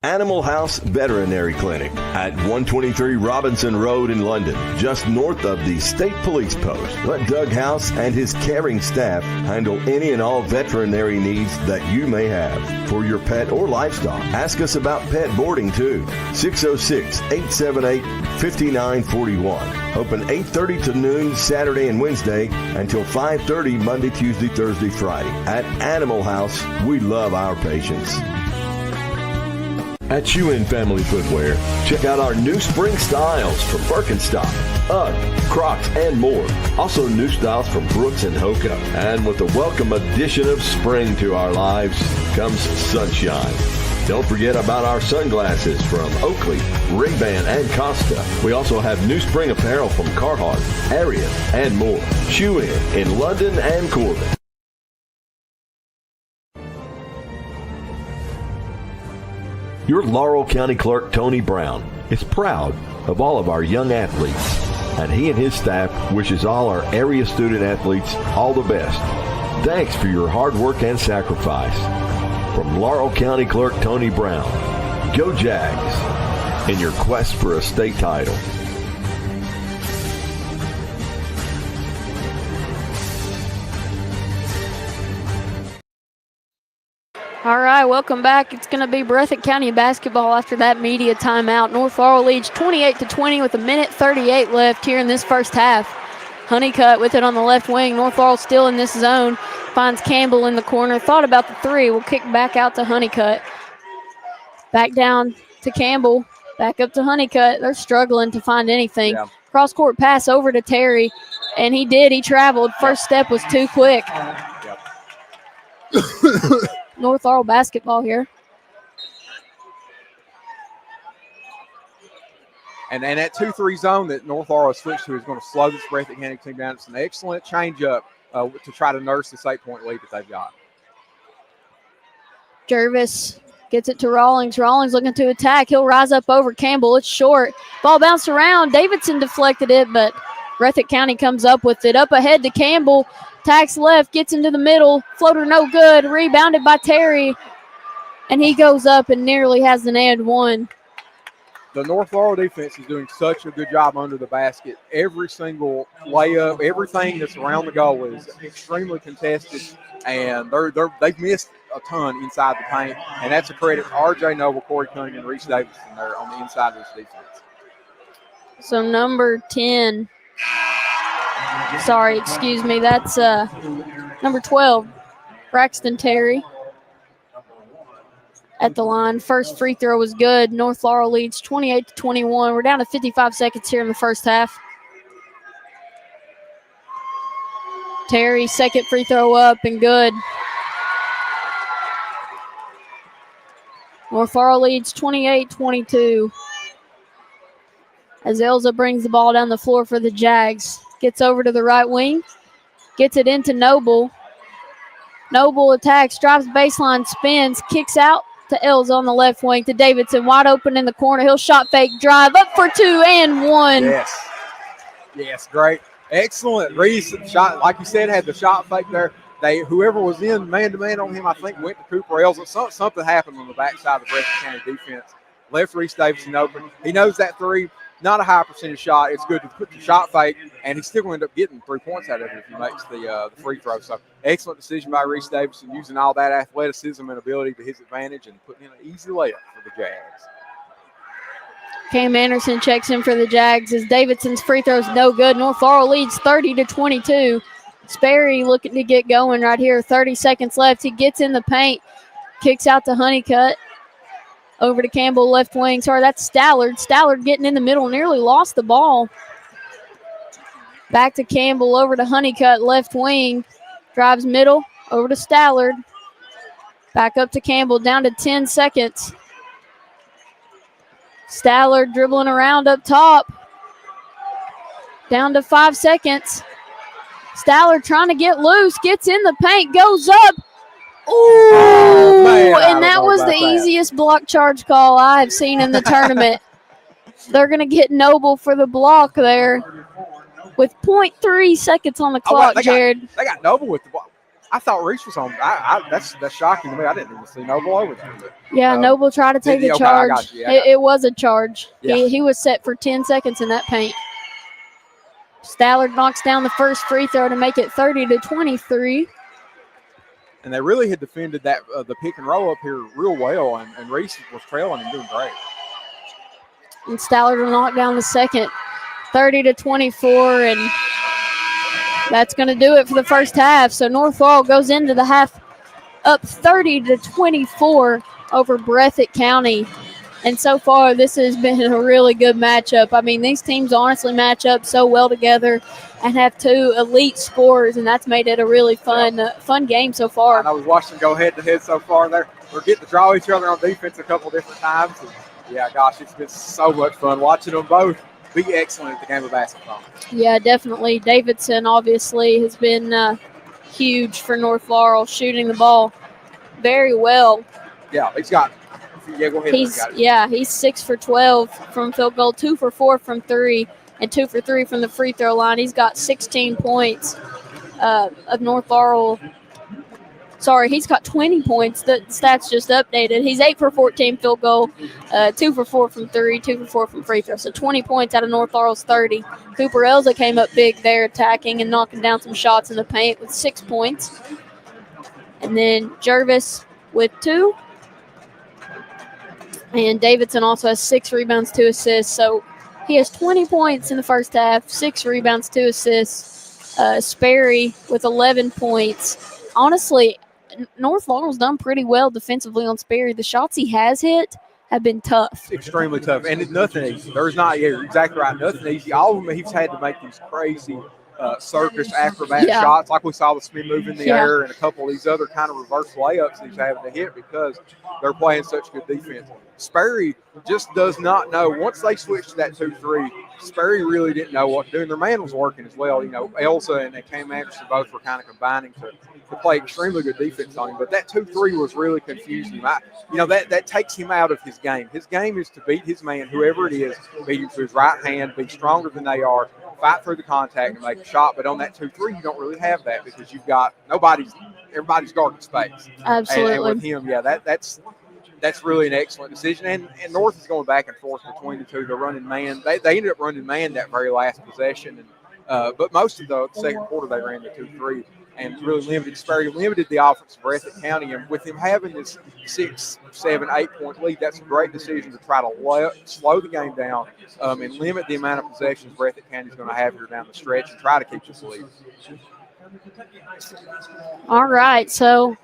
Animal House Veterinary Clinic at 123 Robinson Road in London, just north of the State Police Post. Let Doug House and his caring staff handle any and all veterinary needs that you may have for your pet or livestock. Ask us about pet boarding too. 606-878-5941. Open 8:30 to noon Saturday and Wednesday until 5:30 Monday, Tuesday, Thursday, Friday. At Animal House, we love our patients. At Shoe-In Family Footwear, check out our new spring styles from Birkenstock, UGG, Crocs, and more. Also new styles from Brooks and Hoka. And with the welcome addition of spring to our lives comes sunshine. Don't forget about our sunglasses from Oakley, Ray-Ban, and Costa. We also have new spring apparel from Carhartt, Ariat, and more. Shoe-In in London and Corbin. Your Laurel County Clerk, Tony Brown, is proud of all of our young athletes, and he and his staff wishes all our area student athletes all the best. Thanks for your hard work and sacrifice. From Laurel County Clerk Tony Brown, go Jags in your quest for a state title. All right, welcome back. It's going to be Breathitt County basketball after that media timeout. North Laurel leads 28-20 with 1:38 left here in this first half. Honeycutt with it on the left wing. North Laurel still in this zone. Finds Campbell in the corner. Thought about the three. Will kick back out to Honeycutt. Back down to Campbell. Back up to Honeycutt. They're struggling to find anything. Yeah. Cross-court pass over to Terry, and he did. He traveled. First step was too quick. North Laurel basketball here. And that 2-3 zone that North Laurel switched to is going to slow this Breathitt County team down. It's an excellent changeup to try to nurse this 8-point lead that they've got. Jervis gets it to Rawlings. Rawlings looking to attack. He'll rise up over Campbell. It's short. Ball bounced around. Davidson deflected it, but Breathitt County comes up with it. Up ahead to Campbell. Tacks left, gets into the middle. Floater no good. Rebounded by Terry. And he goes up and nearly has an and one. The North Laurel defense is doing such a good job under the basket. Every single layup, everything that's around the goal is extremely contested, and they've missed a ton inside the paint, and that's a credit to R.J. Noble, Corey Cunningham, and Reese Davidson there on the inside of this defense. So number 10, sorry, excuse me, that's number 12, Braxton Terry at the line. First free throw was good. North Laurel leads 28-21. We're down to 55 seconds here in the first half. Terry, second free throw up and good. North Laurel leads 28-22. As Elza brings the ball down the floor for the Jags. Gets over to the right wing. Gets it into Noble. Noble attacks, drives baseline, spins, kicks out to Elza on the left wing to Davidson. Wide open in the corner. He'll shot fake, drive up for 2 and 1. Yes, great. Excellent. Reese shot, like you said, had the shot fake there. Whoever was in man-to-man on him, I think, went to Cooper Elza. Something happened on the backside of the Breathitt County defense. Left Reese Davidson open. He knows that three, not a high percentage shot. It's good to put the shot fake, and he's still going to end up getting 3 points out of it if he makes the free throw. So excellent decision by Reese Davidson, using all that athleticism and ability to his advantage and putting in an easy layup for the Jags. Cam Anderson checks in for the Jags as Davidson's free throw's no good. North Laurel leads 30-22. Sperry looking to get going right here. 30 seconds left. He gets in the paint, kicks out to Honeycutt. Over to Campbell, left wing. Sorry, that's Stallard. Stallard getting in the middle, nearly lost the ball. Back to Campbell, over to Honeycutt, left wing. Drives middle, over to Stallard. Back up to Campbell, down to 10 seconds. Stallard dribbling around up top. Down to 5 seconds. Stallard trying to get loose, gets in the paint, goes up. Ooh, and that was the easiest block charge call I have seen in the tournament. They're going to get Noble for the block there with 0.3 seconds on the clock, Jared. They got Noble with the block. I thought Reese was on. That's shocking to me. I didn't even see Noble over there. Yeah, Noble tried to take a charge. It was a charge. Yeah. He was set for 10 seconds in that paint. Stallard knocks down the first free throw to make it 30-23. And they really had defended that the pick and roll up here real well, and Reese was trailing and doing great. And Stallard will knock down the second, 30-24, and that's going to do it for the first half. So North Laurel goes into the half up 30-24 over Breathitt County. And so far, this has been a really good matchup. I mean, these teams honestly match up so well together and have two elite scorers, and that's made it a really fun game so far. And I was watching them go head-to-head so far. We're getting to draw each other on defense a couple different times. And yeah, gosh, it's been so much fun watching them both be excellent at the game of basketball. Yeah, definitely. Davidson obviously has been huge for North Laurel, shooting the ball very well. Yeah, he's got – yeah, go ahead. He's 6 for 12 from field goal, 2 for 4 from 3, and 2 for 3 from the free throw line. He's got 16 points of North Laurel. Sorry, he's got 20 points. The stats just updated. He's 8 for 14 field goal, 2 for 4 from 3, 2 for 4 from free throw. So 20 points out of North Laurel's 30. Cooper Elza came up big there, attacking and knocking down some shots in the paint with 6 points. And then Jervis with 2. And Davidson also has 6 rebounds, 2 assists. So he has 20 points in the first half, 6 rebounds, 2 assists. Sperry with 11 points. Honestly, North Laurel's done pretty well defensively on Sperry. The shots he has hit have been tough. Extremely tough. And it's nothing easy. You're exactly right. Nothing easy. All of them, he's had to make these crazy circus acrobat shots, like we saw the spin move in the air and a couple of these other kind of reverse layups he's having to hit because they're playing such good defense. Sperry just does not know. Once they switched to that 2-3, Sperry really didn't know what to do, and their man was working as well. You know, Elsa and Cam Anderson both were kind of combining to play extremely good defense on him, but that 2-3 was really confusing him. That takes him out of his game. His game is to beat his man, whoever it is, beat him to his right hand, be stronger than they are, fight through the contact and make a shot. But on that 2-3, you don't really have that because you've got everybody's guarding space. Absolutely. And with him, that's really an excellent decision. And North is going back and forth between the two. They're running man. They ended up running man that very last possession. But most of the second quarter, they ran the 2-3 and really limited the offense of Breathitt County. And with him having this 6, 7, 8 point lead, that's a great decision to try to slow the game down and limit the amount of possessions Breathitt County is going to have here down the stretch and try to keep this lead. All right, so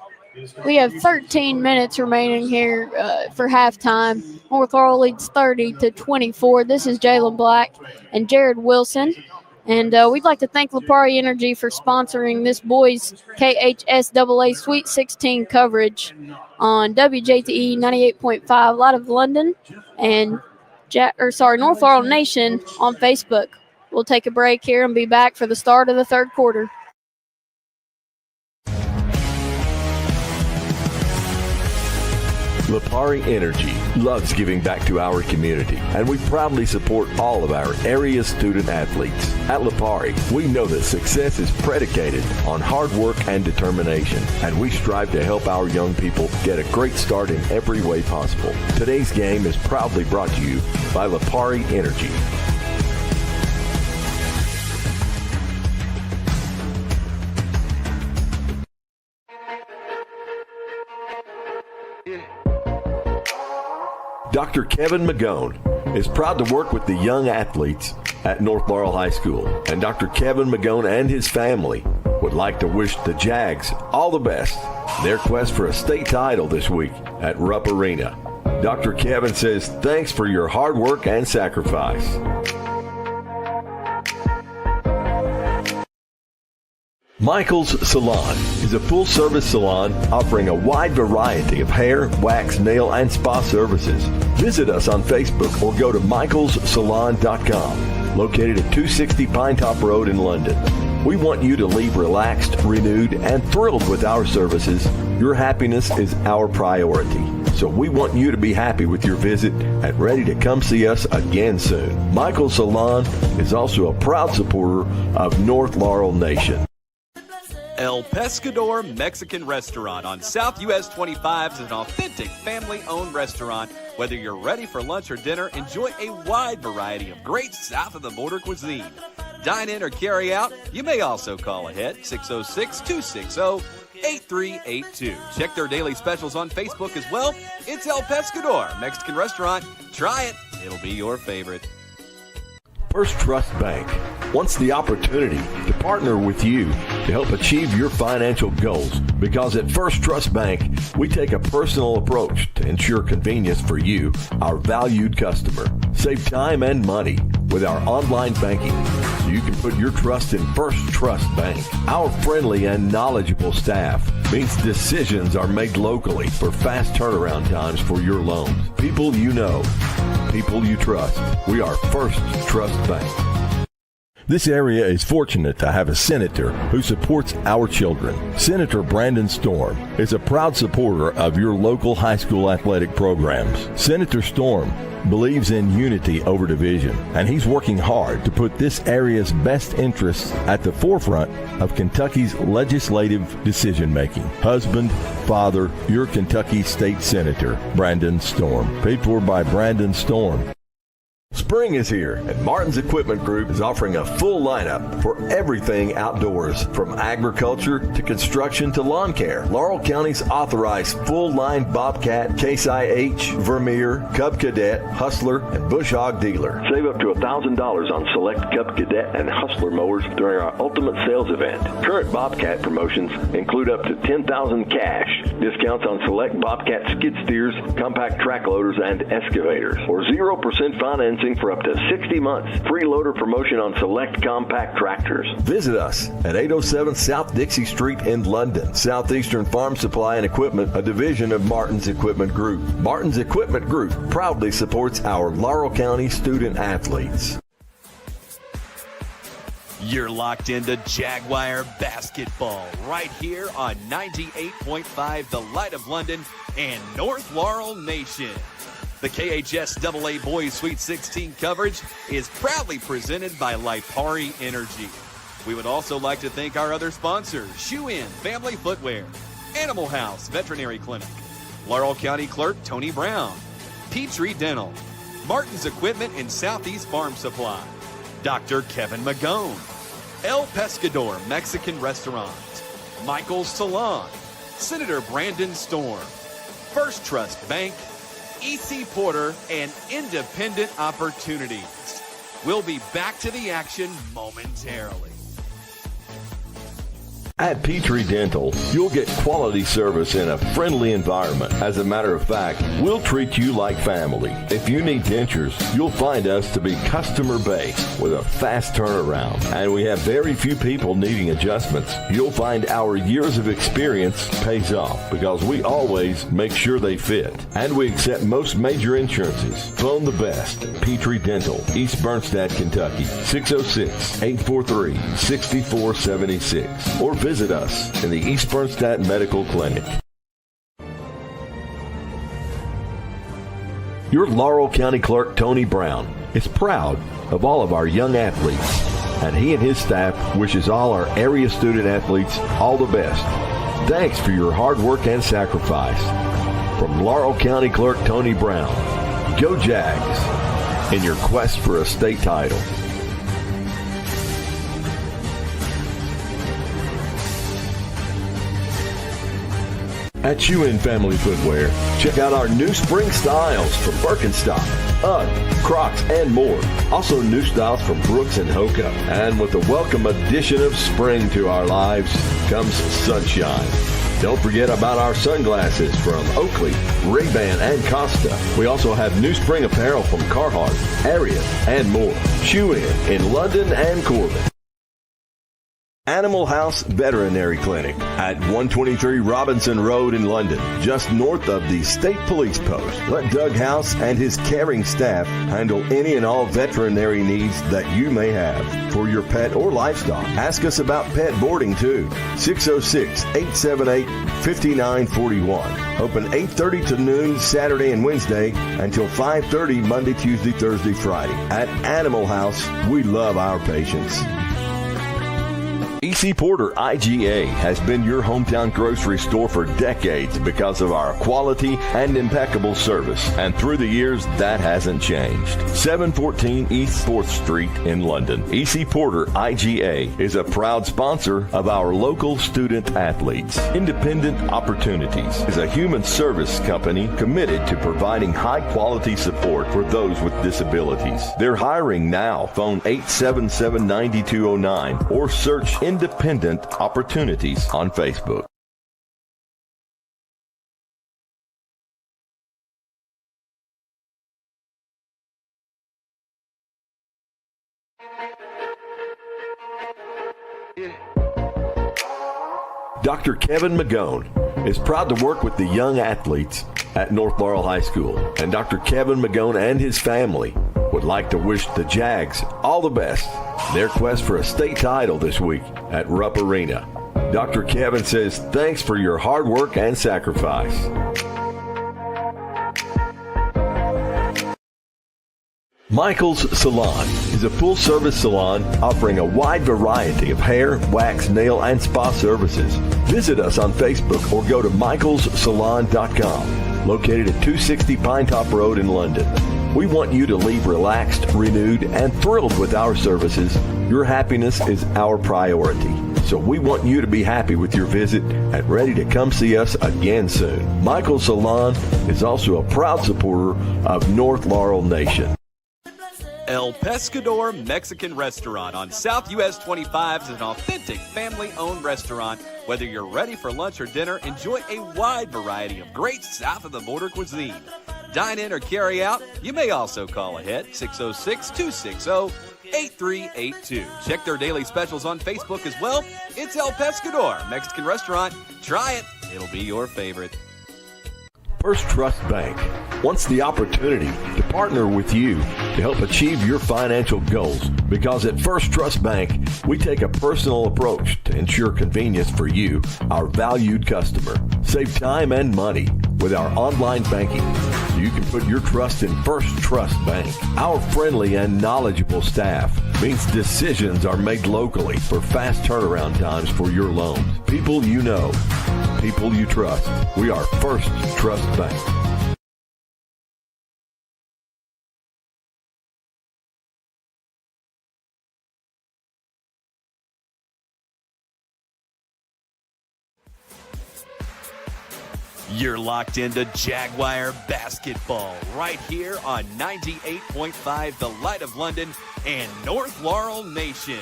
we have 13 minutes remaining here for halftime. North Laurel leads 30-24. This is Jalen Black and Jared Wilson. And we'd like to thank Lipari Energy for sponsoring this boys KHSAA Sweet 16 coverage on WJTE 98.5 Light of London and North Laurel Nation on Facebook. We'll take a break here and be back for the start of the third quarter. Lipari Energy loves giving back to our community, and we proudly support all of our area student athletes. At Lipari, we know that success is predicated on hard work and determination, and we strive to help our young people get a great start in every way possible. Today's game is proudly brought to you by Lipari Energy. Dr. Kevin Magone is proud to work with the young athletes at North Laurel High School, and Dr. Kevin Magone and his family would like to wish the Jags all the best in their quest for a state title this week at Rupp Arena. Dr. Kevin says thanks for your hard work and sacrifice. Michael's Salon is a full-service salon offering a wide variety of hair, wax, nail, and spa services. Visit us on Facebook or go to michaelssalon.com, located at 260 Pinetop Road in London. We want you to leave relaxed, renewed, and thrilled with our services. Your happiness is our priority. So we want you to be happy with your visit and ready to come see us again soon. Michael's Salon is also a proud supporter of North Laurel Nation. El Pescador Mexican Restaurant on South US 25 is an authentic family-owned restaurant. Whether you're ready for lunch or dinner, enjoy a wide variety of great south-of-the-border cuisine. Dine in or carry out. You may also call ahead, 606-260-8382. Check their daily specials on Facebook as well. It's El Pescador Mexican Restaurant. Try it. It'll be your favorite. First Trust Bank wants the opportunity to partner with you to help achieve your financial goals, because at First Trust Bank, we take a personal approach to ensure convenience for you, our valued customer. Save time and money with our online banking so you can put your trust in First Trust Bank. Our friendly and knowledgeable staff means decisions are made locally for fast turnaround times for your loans. People you know, people you trust. We are First Trust Bank. This area is fortunate to have a senator who supports our children. Senator Brandon Storm is a proud supporter of your local high school athletic programs. Senator Storm believes in unity over division, and he's working hard to put this area's best interests at the forefront of Kentucky's legislative decision-making. Husband, father, your Kentucky State Senator, Brandon Storm. Paid for by Brandon Storm. Spring is here, and Martin's Equipment Group is offering a full lineup for everything outdoors, from agriculture to construction to lawn care. Laurel County's authorized full-line Bobcat, Case IH, Vermeer, Cub Cadet, Hustler, and Bush Hog dealer. Save up to $1,000 on select Cub Cadet and Hustler mowers during our Ultimate Sales event. Current Bobcat promotions include up to $10,000 cash, discounts on select Bobcat skid steers, compact track loaders, and excavators, or 0% financing financing for up to 60 months. Free loader promotion on select compact tractors. Visit us at 807 South Dixie Street in London. Southeastern Farm Supply and Equipment, a division of Martin's Equipment Group. Martin's Equipment Group proudly supports our Laurel County student athletes. You're locked into Jaguar basketball right here on 98.5 The Light of London and North Laurel Nation. The KHS AA Boys Sweet 16 coverage is proudly presented by Lipari Energy. We would also like to thank our other sponsors, Shoe In Family Footwear, Animal House Veterinary Clinic, Laurel County Clerk Tony Brown, Petrie Dental, Martin's Equipment and Southeast Farm Supply, Dr. Kevin Magone, El Pescador Mexican Restaurant, Michael's Salon, Senator Brandon Storm, First Trust Bank, E.C. Porter, and Independent Opportunities. We'll be back to the action momentarily. At Petrie Dental, you'll get quality service in a friendly environment. As a matter of fact, we'll treat you like family. If you need dentures, you'll find us to be customer-based with a fast turnaround. And we have very few people needing adjustments. You'll find our years of experience pays off because we always make sure they fit. And we accept most major insurances. Phone the best. Petrie Dental, East Bernstadt, Kentucky, 606-843-6476. Or visit us in the East Bernstadt Medical Clinic. Your Laurel County Clerk, Tony Brown, is proud of all of our young athletes, and he and his staff wishes all our area student athletes all the best. Thanks for your hard work and sacrifice. From Laurel County Clerk Tony Brown, go Jags in your quest for a state title. At Shoe In Family Footwear, check out our new spring styles from Birkenstock, UGG, Crocs, and more. Also new styles from Brooks and Hoka. And with the welcome addition of spring to our lives comes sunshine. Don't forget about our sunglasses from Oakley, Ray-Ban, and Costa. We also have new spring apparel from Carhartt, Ariat, and more. Shoe In London and Corbin. Animal House Veterinary Clinic at 123 Robinson Road in London, just north of the State Police Post. Let Doug House and his caring staff handle any and all veterinary needs that you may have for your pet or livestock. Ask us about pet boarding too. 606-878-5941. Open 8:30 to noon Saturday and Wednesday until 5:30 Monday, Tuesday, Thursday, Friday. At Animal House, we love our patients. E.C. Porter IGA has been your hometown grocery store for decades because of our quality and impeccable service. And through the years, that hasn't changed. 714 East 4th Street in London. E.C. Porter IGA is a proud sponsor of our local student athletes. Independent Opportunities is a human service company committed to providing high-quality support for those with disabilities. They're hiring now. Phone 877-9209 or search Independent Opportunities on Facebook. Dr. Kevin Magone is proud to work with the young athletes at North Laurel High School, and Dr. Kevin Magone and his family would like to wish the Jags all the best in their quest for a state title this week at Rupp Arena. Dr. Kevin says thanks for your hard work and sacrifice. Michael's Salon is a full-service salon offering a wide variety of hair, wax, nail, and spa services. Visit us on Facebook or go to michaelssalon.com, located at 260 Pinetop Road in London. We want you to leave relaxed, renewed, and thrilled with our services. Your happiness is our priority. So we want you to be happy with your visit and ready to come see us again soon. Michael's Salon is also a proud supporter of North Laurel Nation. El Pescador Mexican Restaurant on South US 25 is an authentic family-owned restaurant. Whether you're ready for lunch or dinner, enjoy a wide variety of great south-of-the-border cuisine. dine in or carry out, you may also call ahead 606-260-8382. Check their daily specials on Facebook as well. It's El Pescador Mexican Restaurant. Try it. It'll be your favorite. First Trust Bank wants the opportunity to partner with you to help achieve your financial goals, because at First Trust Bank, we take a personal approach to ensure convenience for you, our valued customer. Save time and money with our online banking, so you can put your trust in First Trust Bank. Our friendly and knowledgeable staff means decisions are made locally for fast turnaround times for your loans. People you know, people you trust. We are First Trust Bank. You're locked into Jaguar basketball right here on 98.5 The Light of London and North Laurel Nation.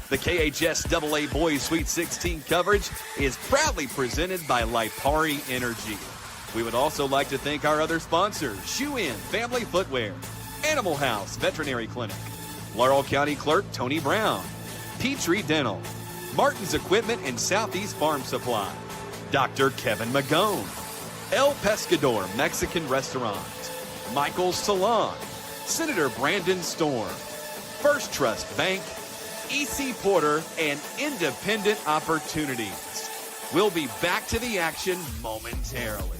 The KHS AA Boys Sweet 16 coverage is proudly presented by Lipari Energy. We would also like to thank our other sponsors: Shoe In Family Footwear, Animal House Veterinary Clinic, Laurel County Clerk Tony Brown, Petrie Dental, Martin's Equipment and Southeast Farm Supply, Dr. Kevin Magone, El Pescador Mexican Restaurant, Michael's Salon, Senator Brandon Storm, First Trust Bank, E.C. Porter, and Independent Opportunities. We'll be back to the action momentarily.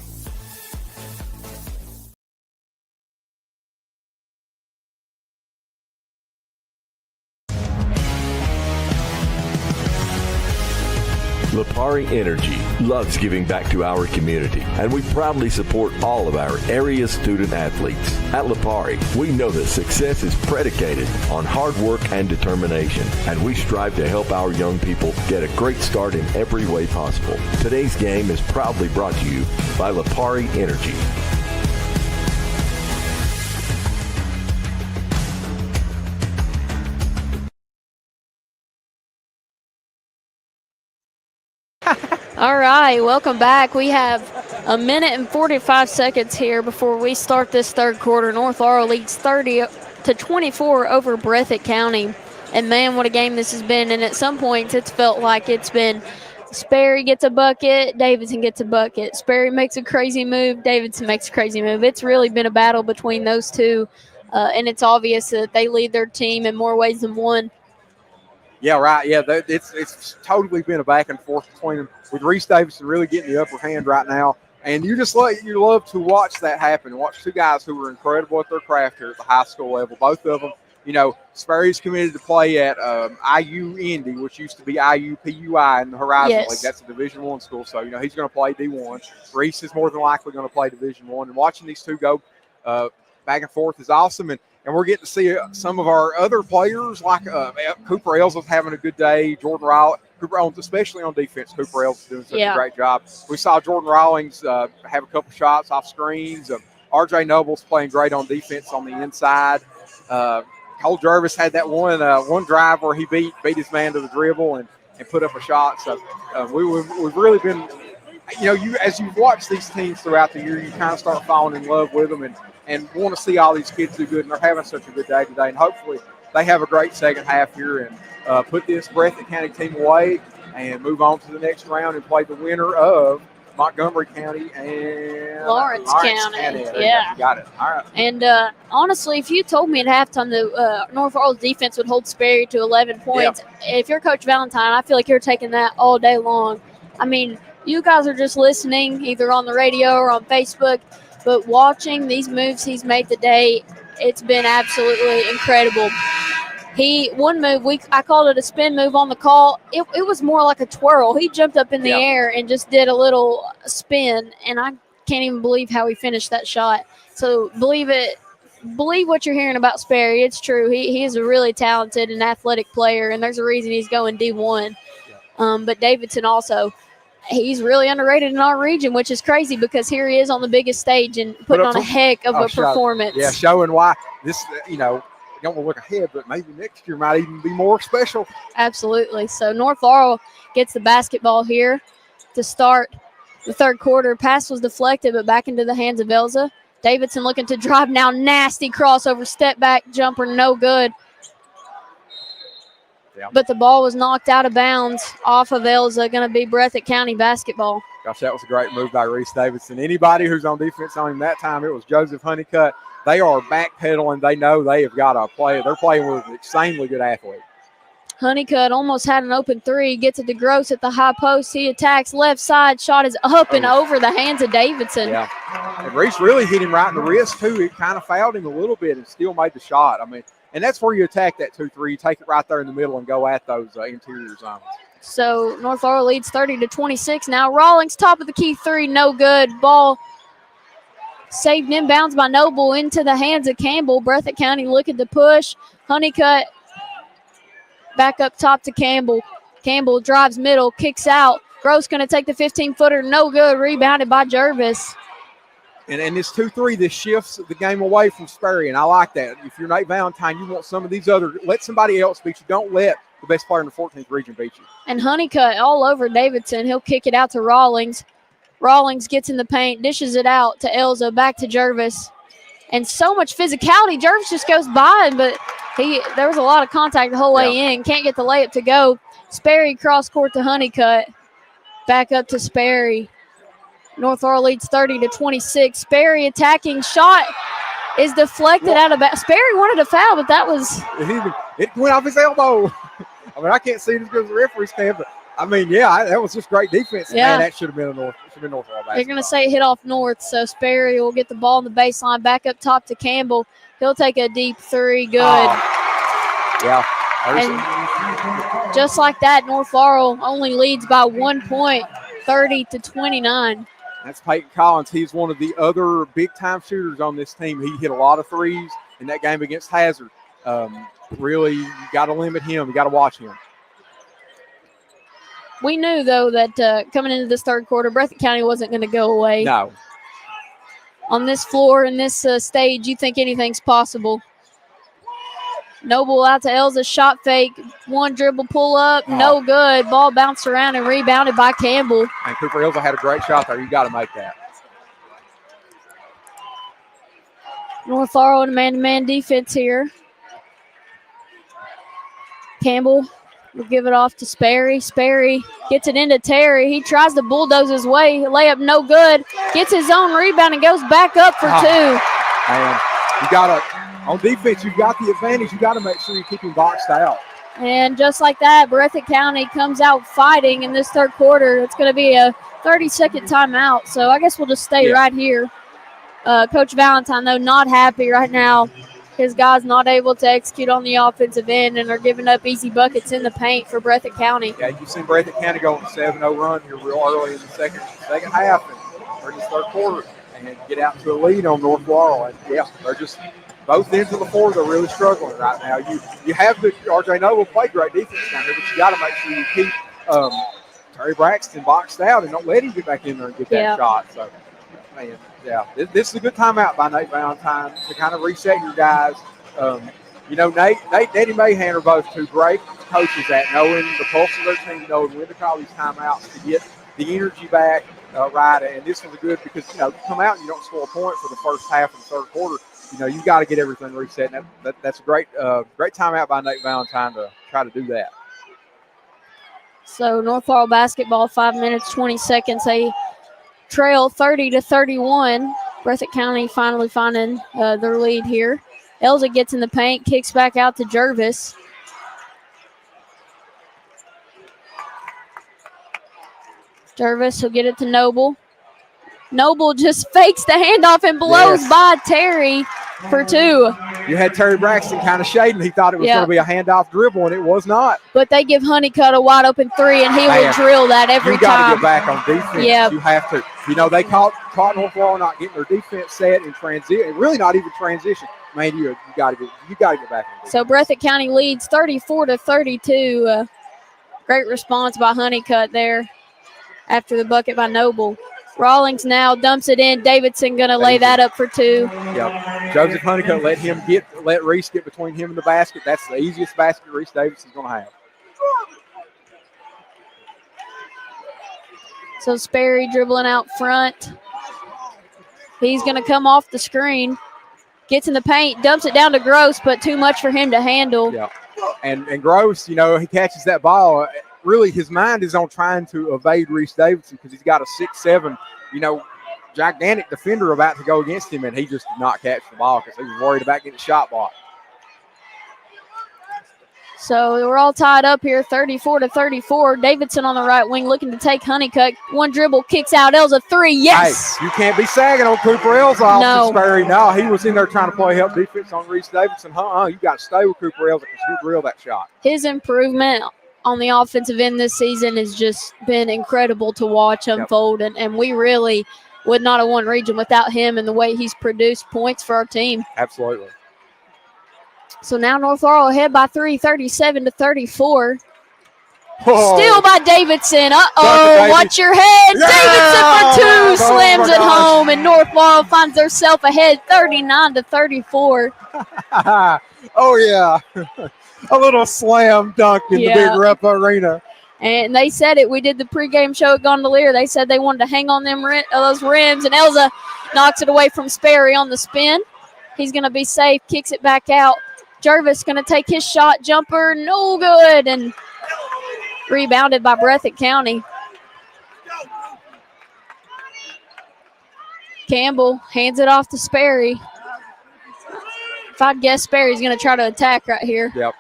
Lipari Energy loves giving back to our community, and we proudly support all of our area student athletes. At Lipari, we know that success is predicated on hard work and determination, and we strive to help our young people get a great start in every way possible. Today's game is proudly brought to you by Lipari Energy. All right, welcome back. We have a minute and 45 seconds here before we start this third quarter. North Laurel leads 30-24 over Breathitt County. And man, what a game this has been. And at some points, it's felt like it's been Sperry gets a bucket, Davidson gets a bucket. Sperry makes a crazy move, Davidson makes a crazy move. It's really been a battle between those two. And it's obvious that they lead their team in more ways than one. Yeah, right. Yeah, it's totally been a back and forth between them, with Reese Davidson really getting the upper hand right now. And you love to watch that happen. Watch two guys who are incredible at their craft here at the high school level. Both of them, Sperry's committed to play at IU Indy, which used to be IU PUI in the Horizon League. That's a Division I school. So, he's going to play D1. Reese is more than likely going to play Division I. And watching these two go back and forth is awesome. And we're getting to see some of our other players, like Cooper Ells is having a good day. Jordan Rawlings, especially on defense, Cooper Ells is doing such a great job. We saw Jordan Rawlings have a couple shots off screens. R.J. Noble's playing great on defense on the inside. Cole Jervis had that one drive where he beat his man to the dribble and put up a shot. So we've really been, as you've watched these teams throughout the year, you kind of start falling in love with them and want to see all these kids do good, and they're having such a good day today. And hopefully they have a great second half here and put this Breathitt County team away and move on to the next round and play the winner of Montgomery County and Lawrence County. Yeah. You got it. All right. And honestly, if you told me at halftime that North Laurel's defense would hold Sperry to 11 points, if you're Coach Valentine, I feel like you're taking that all day long. I mean, you guys are just listening either on the radio or on Facebook, but watching these moves he's made today, it's been absolutely incredible. One move, I called it a spin move on the call. It was more like a twirl. He jumped up in the air and just did a little spin, and I can't even believe how he finished that shot. So believe it. Believe what you're hearing about Sperry. It's true. He is a really talented and athletic player, and there's a reason he's going D1. But Davidson also, he's really underrated in our region, which is crazy because here he is on the biggest stage and putting on a heck of a performance. Yeah, showing why this, don't want to look ahead, but maybe next year might even be more special. Absolutely. So North Laurel gets the basketball here to start the third quarter. Pass was deflected, but back into the hands of Elza. Davidson looking to drive now. Nasty crossover, step back jumper, no good. Yeah. But the ball was knocked out of bounds off of Elza. Going to be Breathitt County basketball. Gosh, that was a great move by Reese Davidson. Anybody who's on defense on him that time, it was Joseph Honeycutt. They are backpedaling. They know they have got a play. They're playing with an extremely good athlete. Honeycutt almost had an open three. Gets it to Gross at the high post. He attacks left side. Shot is up and over the hands of Davidson. Yeah. And Reese really hit him right in the wrist, too. It kind of fouled him a little bit and still made the shot. I mean, and that's where you attack that 2-3. You take it right there in the middle and go at those interior zones. So North Laurel leads 30-26 now. Rawlings, top of the key three, no good. Ball saved inbounds by Noble into the hands of Campbell. Breathitt County looking to push. Honeycutt back up top to Campbell. Campbell drives middle, kicks out. Gross going to take the 15-footer, no good. Rebounded by Jervis. And this 2-3, this shifts the game away from Sperry, and I like that. If you're Nate Valentine, you want some of these other – let somebody else beat you. Don't let the best player in the 14th region beat you. And Honeycutt all over Davidson. He'll kick it out to Rawlings. Rawlings gets in the paint, dishes it out to Elza, back to Jervis. And so much physicality. Jervis just goes by, but there was a lot of contact the whole way in. Can't get the layup to go. Sperry cross court to Honeycutt. Back up to Sperry. North Laurel leads 30-26. Sperry attacking shot is deflected out of – Sperry wanted a foul, but that was – it went off his elbow. I mean, I can't see it as good as the referee stand, but, I mean, that was just great defense. Yeah. Man, that should have been North Laurel basketball. They're going to say it hit off North, so Sperry will get the ball in the baseline. Back up top to Campbell. He'll take a deep three. Good. Yeah. And just like that, North Laurel only leads by 1 point, 30-29. That's Peyton Collins. He's one of the other big-time shooters on this team. He hit a lot of threes in that game against Hazard. Really, you got to limit him. You got to watch him. We knew, though, that coming into this third quarter, Breathitt County wasn't going to go away. No. On this floor, in this stage, you think anything's possible. Noble out to Elza, shot fake, one dribble pull up, no good. Ball bounced around and rebounded by Campbell. And Cooper Elza had a great shot there. You got to make that. North Laurel in man-to-man defense here. Campbell will give it off to Sperry. Sperry gets it into Terry. He tries to bulldoze his way. Layup no good. Gets his own rebound and goes back up for two. Man, you got to, on defense, you've got the advantage. You got to make sure you keep him boxed out. And just like that, Breathitt County comes out fighting in this third quarter. It's going to be a 30-second timeout, so I guess we'll just stay right here. Coach Valentine, though, not happy right now. His guys not able to execute on the offensive end and are giving up easy buckets in the paint for Breathitt County. Yeah, you've seen Breathitt County go on a 7-0 run here real early in the second half or in the third quarter and get out to a lead on North Laurel. And, they're just both ends of the floor. They're really struggling right now. You have the R.J. Noble play great defense down here, but you got to make sure you keep Terry Braxton boxed out and don't let him get back in there and get that shot. So, man. Yeah, this is a good timeout by Nate Valentine to kind of reset your guys. Nate and Eddie Mahan are both two great coaches at knowing the pulse of their team, knowing when to call these timeouts to get the energy back right. And this was good because, you come out and you don't score a point for the first half of the third quarter. You've got to get everything reset. And that's a great timeout by Nate Valentine to try to do that. So North Laurel basketball, 5 minutes, 20 seconds. They trail 30-31. Breathitt County finally finding their lead here. Elza gets in the paint, kicks back out to Jervis. Jervis will get it to Noble. Noble just fakes the handoff and blows by Terry for two. You had Terry Braxton kind of shading. He thought it was going to be a handoff dribble, and it was not. But they give Honeycutt a wide open three, and he will drill that every time. You got to get back on defense. Yeah. You have to. They caught North Laurel not getting their defense set in transition, really not even transition. Man, you got to get back on defense. So Breathitt County leads 34-32. Great response by Honeycutt there after the bucket by Noble. Rawlings now dumps it in. Davidson going to lay that up for two. Yep. Joseph Honeycutt let Reese get between him and the basket. That's the easiest basket Reese Davidson's going to have. So Sperry dribbling out front. He's going to come off the screen, gets in the paint, dumps it down to Gross, but too much for him to handle. Yeah. And Gross, he catches that ball. Really, his mind is on trying to evade Reese Davidson because he's got a 6'7", gigantic defender about to go against him, and he just did not catch the ball because he was worried about getting the shot blocked. So we're all tied up here, 34-34. Davidson on the right wing looking to take Honeycutt. One dribble, kicks out. Elza three. Yes. Hey, you can't be sagging on Cooper Elza. No, he was in there trying to play help defense on Reese Davidson. You got to stay with Cooper Elza because he drilled that shot. His improvement on the offensive end this season has just been incredible to watch unfold, and we really would not have won region without him and the way he's produced points for our team. Absolutely. So now North Laurel ahead by 3, 37-34. Steal by Davidson. Watch your head. Yeah! Davidson for 2, slams it home, and North Laurel finds themselves ahead 39-34. Oh, yeah. A little slam dunk in the big Rupp Arena. And they said it. We did the pregame show at Gondolier. They said they wanted to hang on those rims, and Elza knocks it away from Sperry on the spin. He's going to be safe, kicks it back out. Jervis going to take his shot, jumper, no good, and rebounded by Breathitt County. Campbell hands it off to Sperry. If I'd guess, Sperry's going to try to attack right here. Yep.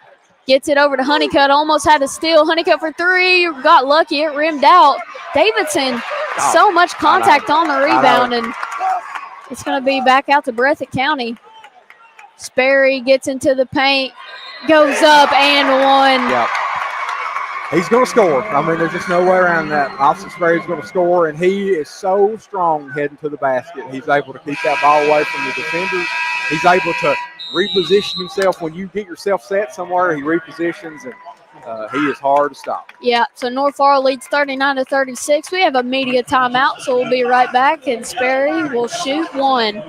Gets it over to Honeycutt, almost had a steal. Honeycutt for 3, got lucky, it rimmed out. Davidson, so much contact on the rebound, and it's going to be back out to Breathitt County. Sperry gets into the paint, goes up and one. Yep. He's going to score. There's just no way around that. Austin Sperry's going to score, and he is so strong heading to the basket. He's able to keep that ball away from the defenders. He's able to reposition himself. When you get yourself set somewhere, he repositions, and he is hard to stop. Yeah, so North Laurel leads 39-36. We have a media timeout, so we'll be right back, and Sperry will shoot 1.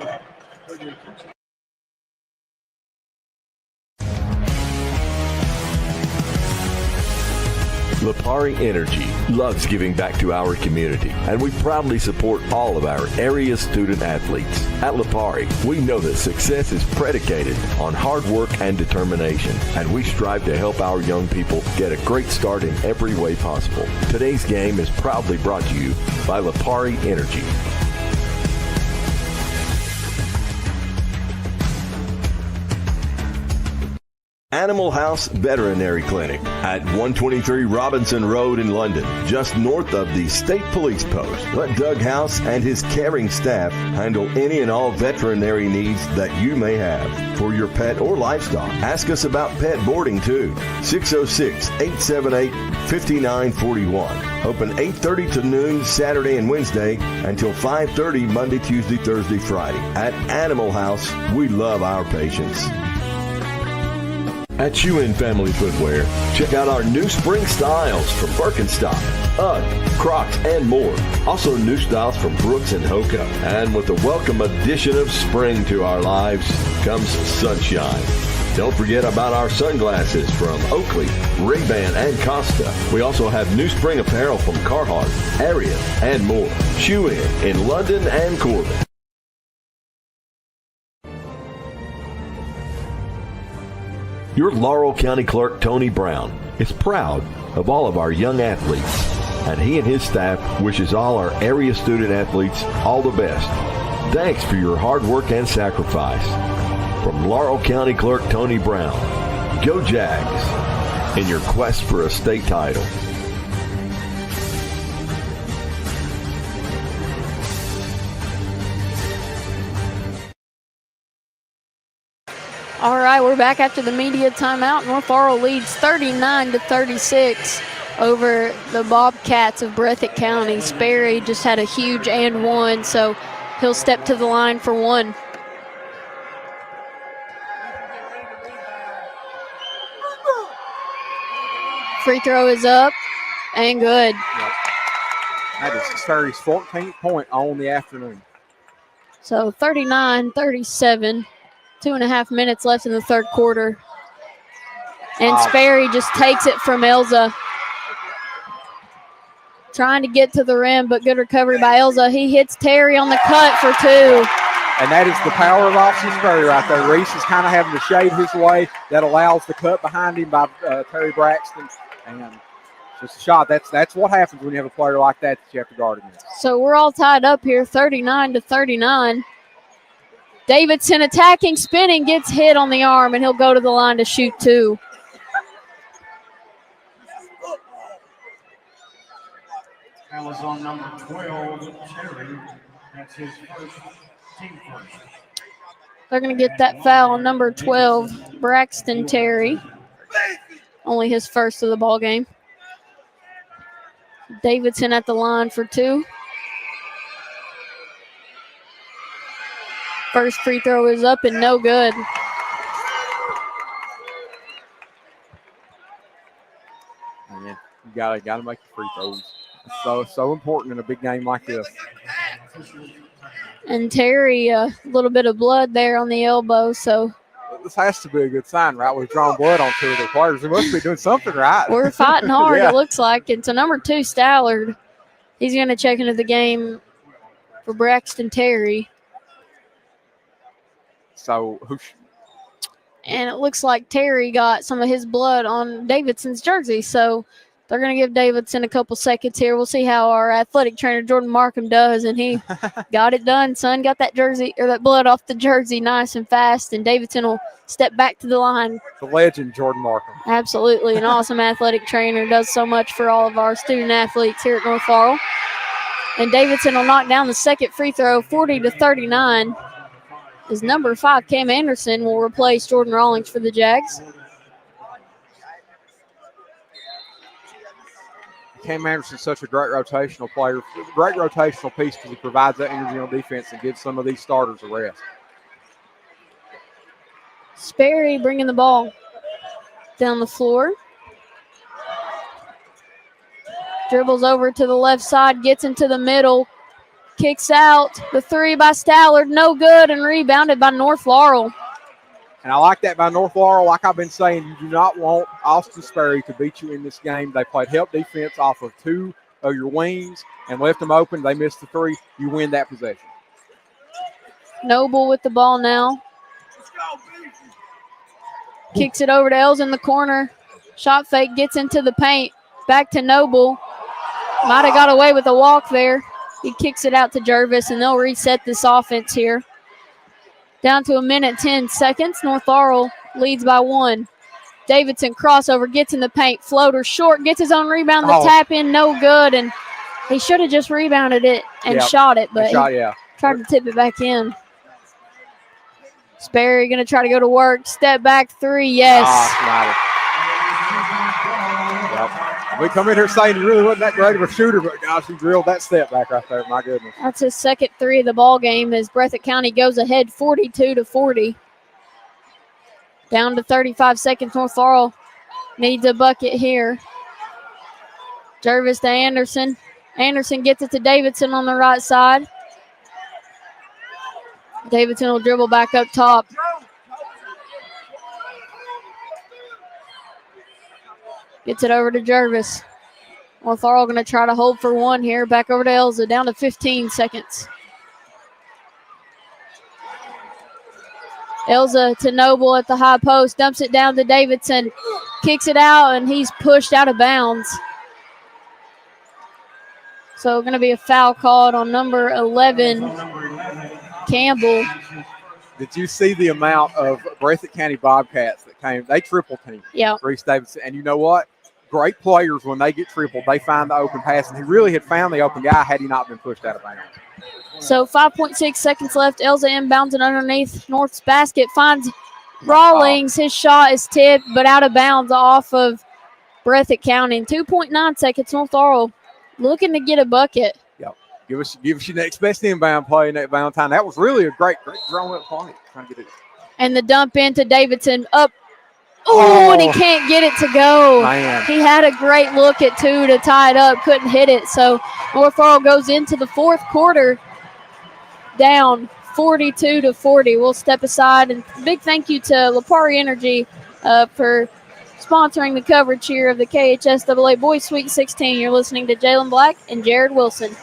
Lipari Energy loves giving back to our community, and we proudly support all of our area student athletes. At Lipari, we know that success is predicated on hard work and determination, and we strive to help our young people get a great start in every way possible. Today's game is proudly brought to you by Lipari Energy. Animal House Veterinary Clinic at 123 Robinson Road in London, just north of the State Police Post. Let Doug House and his caring staff handle any and all veterinary needs that you may have for your pet or livestock. Ask us about pet boarding too. 606-878-5941. Open 8:30 to noon Saturday and Wednesday until 5:30 Monday, Tuesday, Thursday, Friday. At Animal House, we love our patients. At Shoe-In Family Footwear, check out our new spring styles from Birkenstock, UGG, Crocs, and more. Also new styles from Brooks and Hoka. And with the welcome addition of spring to our lives comes sunshine. Don't forget about our sunglasses from Oakley, Ray-Ban, and Costa. We also have new spring apparel from Carhartt, Ariat, and more. Shoe-In in London and Corbin. Your Laurel County Clerk, Tony Brown, is proud of all of our young athletes, and he and his staff wishes all our area student athletes all the best. Thanks for your hard work and sacrifice. From Laurel County Clerk Tony Brown, go Jags in your quest for a state title. All right, we're back after the media timeout. North Laurel leads 39-36 over the Bobcats of Breathitt County. Sperry just had a huge and one, so he'll step to the line for 1. Free throw is up and good. Yep. That is Sperry's 14th point on the afternoon. So 39-37. 2.5 minutes left in the third quarter. And Sperry just takes it from Elza. Trying to get to the rim, but good recovery by Elza. He hits Terry on the cut for 2. And that is the power of Austin Sperry right there. Reese is kind of having to shade his way. That allows the cut behind him by Terry Braxton. And just a shot. That's what happens when you have a player like that you have to guard against. So we're all tied up here, 39-39. Davidson attacking, spinning, gets hit on the arm, and he'll go to the line to shoot two. That was on number 12, Terry. That's his first team first. They're going to get that foul on number 12, Braxton Terry. Only his first of the ball game. Davidson at the line for two. First free throw is up and no good. Man, you gotta make the free throws. It's so important in a big game like this. And Terry, a little bit of blood there on the elbow, so this has to be a good sign, right? We've drawn blood on two of the players. We must be doing something right. We're fighting hard, Yeah. It looks like. And so number 2, Stallard, he's going to check into the game for Braxton Terry. So And it looks like Terry got some of his blood on Davidson's jersey. So they're going to give Davidson a couple seconds here. We'll see how our athletic trainer, Jordan Markham, does. And he got it done, son. Got that jersey or that blood off the jersey nice and fast. And Davidson will step back to the line. the legend, Jordan Markham. Absolutely. An awesome athletic trainer. Does so much for all of our student athletes here at North Laurel. And Davidson will knock down the second free throw, 40-39. As number 5, Cam Anderson, will replace Jordan Rawlings for the Jags. Cam Anderson's such a great rotational player, great rotational piece because he provides that energy on defense and gives some of these starters a rest. Sperry bringing the ball down the floor. Dribbles over to the left side, gets into the middle, kicks out. The three by Stallard, no good, and rebounded by North Laurel. And I like that by North Laurel. Like I've been saying, you do not want Austin Sperry to beat you in this game. They played help defense off of 2 of your wings and left them open. They missed the 3. You win that possession. Noble with the ball now. Kicks it over to Els in the corner. Shot fake, gets into the paint. Back to Noble. Might have got away with a walk there. He kicks it out to Jervis, and they'll reset this offense here. Down to 1:10. North Laurel leads by 1. Davidson crossover, gets in the paint. Floater short, gets his own rebound. The tap in, no good. And he should have just rebounded it and shot it, but he tried to tip it back in. Sperry going to try to go to work. Step back 3, yes. We come in here saying he really wasn't that great of a shooter, but gosh, he drilled that step back right there. My goodness. That's his second 3 of the ball game as Breathitt County goes ahead 42-40. Down to 35 seconds. North Laurel needs a bucket here. Jervis to Anderson. Anderson gets it to Davidson on the right side. Davidson will dribble back up top. Gets it over to Jervis. North Laurel going to try to hold for 1 here. Back over to Elza, down to 15 seconds. Elza to Noble at the high post. Dumps it down to Davidson. Kicks it out, and he's pushed out of bounds. So going to be a foul called on number 11, Campbell. Did you see the amount of Breathitt County Bobcats that came? They triple teamed Reese Davidson. And you know what? Great players, when they get tripled, they find the open pass. And he really had found the open guy had he not been pushed out of bounds. So 5.6 seconds left. Elza inbounds it underneath North's basket. Finds Rawlings. His shot is tipped, but out of bounds off of Breathitt County. 2.9 seconds. North Laurel looking to get a bucket. Give us your next best inbound play, Nate Valentine. That was really a great drawn-up play. Trying to get it. And the dump into Davidson up. Oh, and he can't get it to go. Man. He had a great look at 2 to tie it up, couldn't hit it. So North Laurel goes into the fourth quarter down 42-40. We'll step aside. And big thank you to Lipari Energy for sponsoring the coverage here of the KHSAA Boys Sweet 16. You're listening to Jalen Black and Jared Wilson.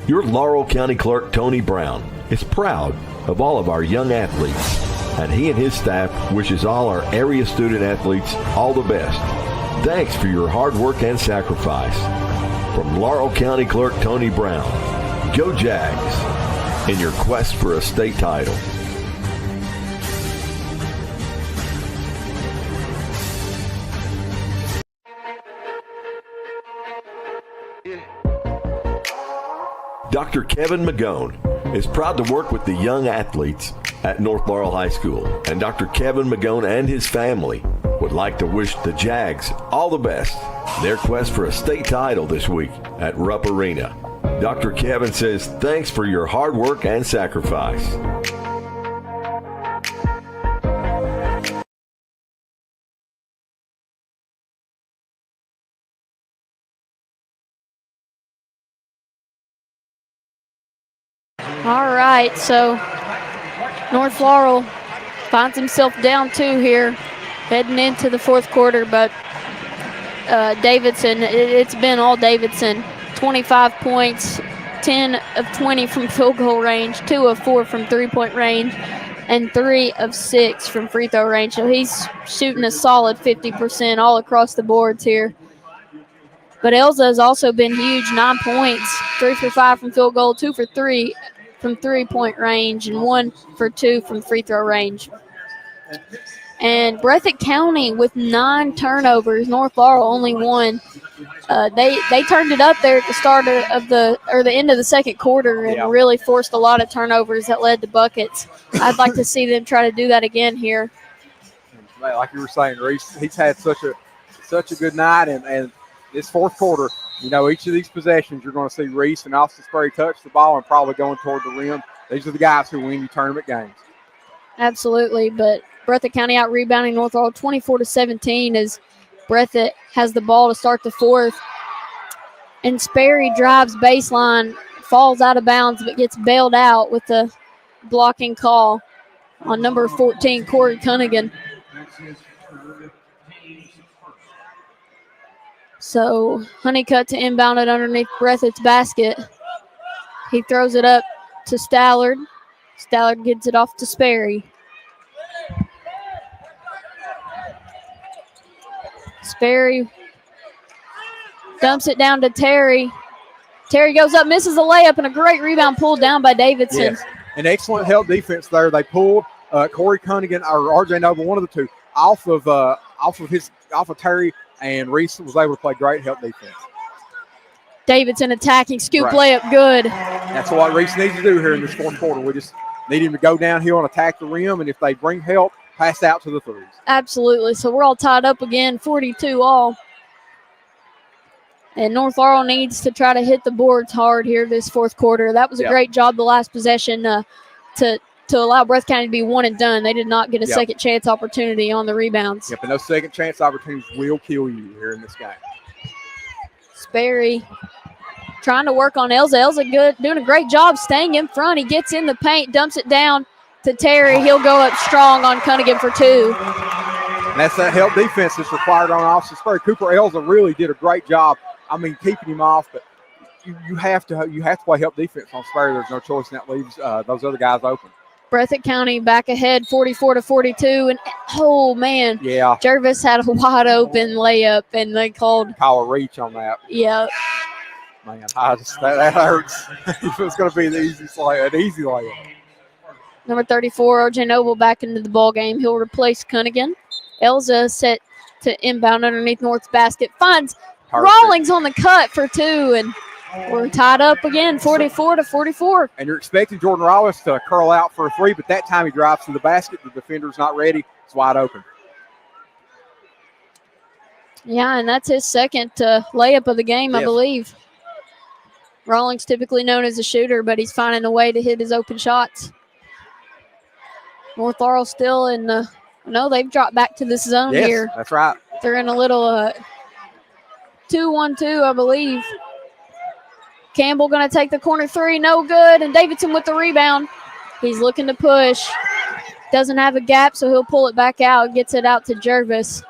Your Laurel County Clerk, Tony Brown, is proud of all of our young athletes, and he and his staff wishes all our area student athletes all the best. Thanks for your hard work and sacrifice. From Laurel County Clerk Tony Brown, go Jags in your quest for a state title. Dr. Kevin Magone is proud to work with the young athletes at North Laurel High School, and Dr. Kevin Magone and his family would like to wish the Jags all the best in their quest for a state title this week at Rupp Arena. Dr. Kevin says thanks for your hard work and sacrifice. All right, so North Laurel finds himself down 2 here, heading into the fourth quarter, but Davidson, it's been all Davidson. 25 points, 10 of 20 from field goal range, 2 of 4 from three-point range, and 3 of 6 from free throw range. So he's shooting a solid 50% all across the boards here. But Elza has also been huge, 9 points, 3 for 5 from field goal, 2 for 3 from three-point range, and 1 for 2 from free throw range. And Breathitt County with 9 turnovers. North Laurel only 1. They turned it up there at the start of the end of the second quarter and really forced a lot of turnovers that led to buckets. I'd like to see them try to do that again here. Like you were saying, Reese, he's had such a good night, and this fourth quarter, you know, each of these possessions, you're going to see Reese and Austin Sperry touch the ball and probably going toward the rim. These are the guys who win you tournament games. Absolutely, but Breathitt County out rebounding North Laurel 24-17 as Breathitt has the ball to start the fourth. And Sperry drives baseline, falls out of bounds, but gets bailed out with the blocking call on number 14, Corey Cunningham. So Honeycutt to inbound it underneath Breathitt's basket. He throws it up to Stallard. Stallard gets it off to Sperry. Sperry dumps it down to Terry. Terry goes up, misses a layup, and a great rebound pulled down by Davidson. Yes, an excellent help defense there. They pulled Corey Cunningham or R.J. Noble, one of the two, off of Terry, and Reese was able to play great help defense. Davidson attacking, scoop layup, good. That's what Reese needs to do here in this fourth quarter. We just need him to go downhill and attack the rim, and if they bring help, pass out to the threes. Absolutely. So we're all tied up again, 42 all. And North Laurel needs to try to hit the boards hard here this fourth quarter. That was a great job the last possession to allow Breathitt County to be one and done. They did not get a second chance opportunity on the rebounds. Yep, and those second chance opportunities will kill you here in this game. Sperry trying to work on Elza. Elza doing a great job staying in front. He gets in the paint, dumps it down to Terry. He'll go up strong on Cunningham for 2. And that's that help defense that's required on Austin Sperry. Cooper Elza really did a great job. I mean, keeping him off, but you have to play help defense on Sperry. There's no choice, and that leaves those other guys open. Breathitt County back ahead, 44-42, and oh man, Jervis had a wide open layup, and they called a reach on that. Yeah, man, that hurts. It's going to be an easy layup. Number 34, R.J. Noble back into the ball game. He'll replace Cunningham. Elza set to inbound underneath North's basket. Finds Rawlings on the cut for 2, and we're tied up again, 44-44. And you're expecting Jordan Rawlings to curl out for a 3, but that time he drives to the basket. The defender's not ready. It's wide open. Yeah, and that's his second layup of the game, I believe. Rawlings typically known as a shooter, but he's finding a way to hit his open shots. North Laurel still in the – they've dropped back to this zone here. Yes, that's right. They're in a little 2-1-2, I believe. Campbell going to take the corner 3, no good, and Davidson with the rebound. He's looking to push. Doesn't have a gap, so he'll pull it back out, gets it out to Jervis.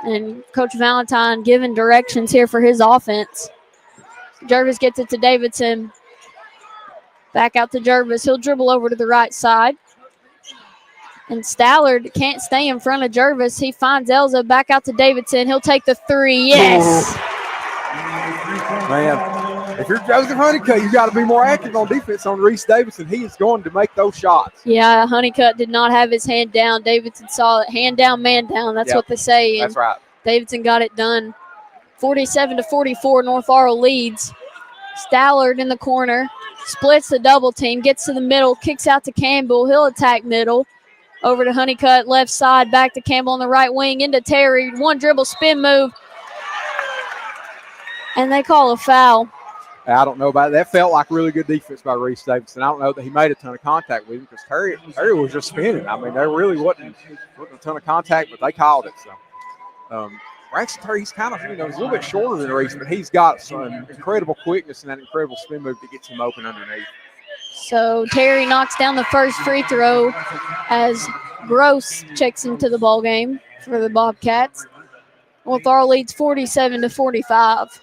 And Coach Valentine giving directions here for his offense. Jervis gets it to Davidson. Back out to Jervis. He'll dribble over to the right side. And Stallard can't stay in front of Jervis. He finds Elza. Back out to Davidson. He'll take the three. Yes. Man, if you're Joseph Honeycutt, you got to be more active on defense on Reese Davidson. He is going to make those shots. Yeah, Honeycutt did not have his hand down. Davidson saw it. Hand down, man down. That's what they say. That's right. Davidson got it done. 47-44, North Laurel leads. Stallard in the corner. Splits the double team. Gets to the middle. Kicks out to Campbell. He'll attack middle. Over to Honeycutt, left side. Back to Campbell on the right wing. Into Terry. One dribble, spin move. And they call a foul. I don't know about it. That. Felt like really good defense by Reese Davidson. I don't know that he made a ton of contact with him because Terry was just spinning. I mean, there really wasn't a ton of contact, but they called it. So, Braxton Terry, he's kind of, he's a little bit shorter than Reese, but he's got some incredible quickness and that incredible spin move that gets him open underneath. So Terry knocks down the first free throw as Gross checks into the ball game for the Bobcats. North Laurel leads 47-45.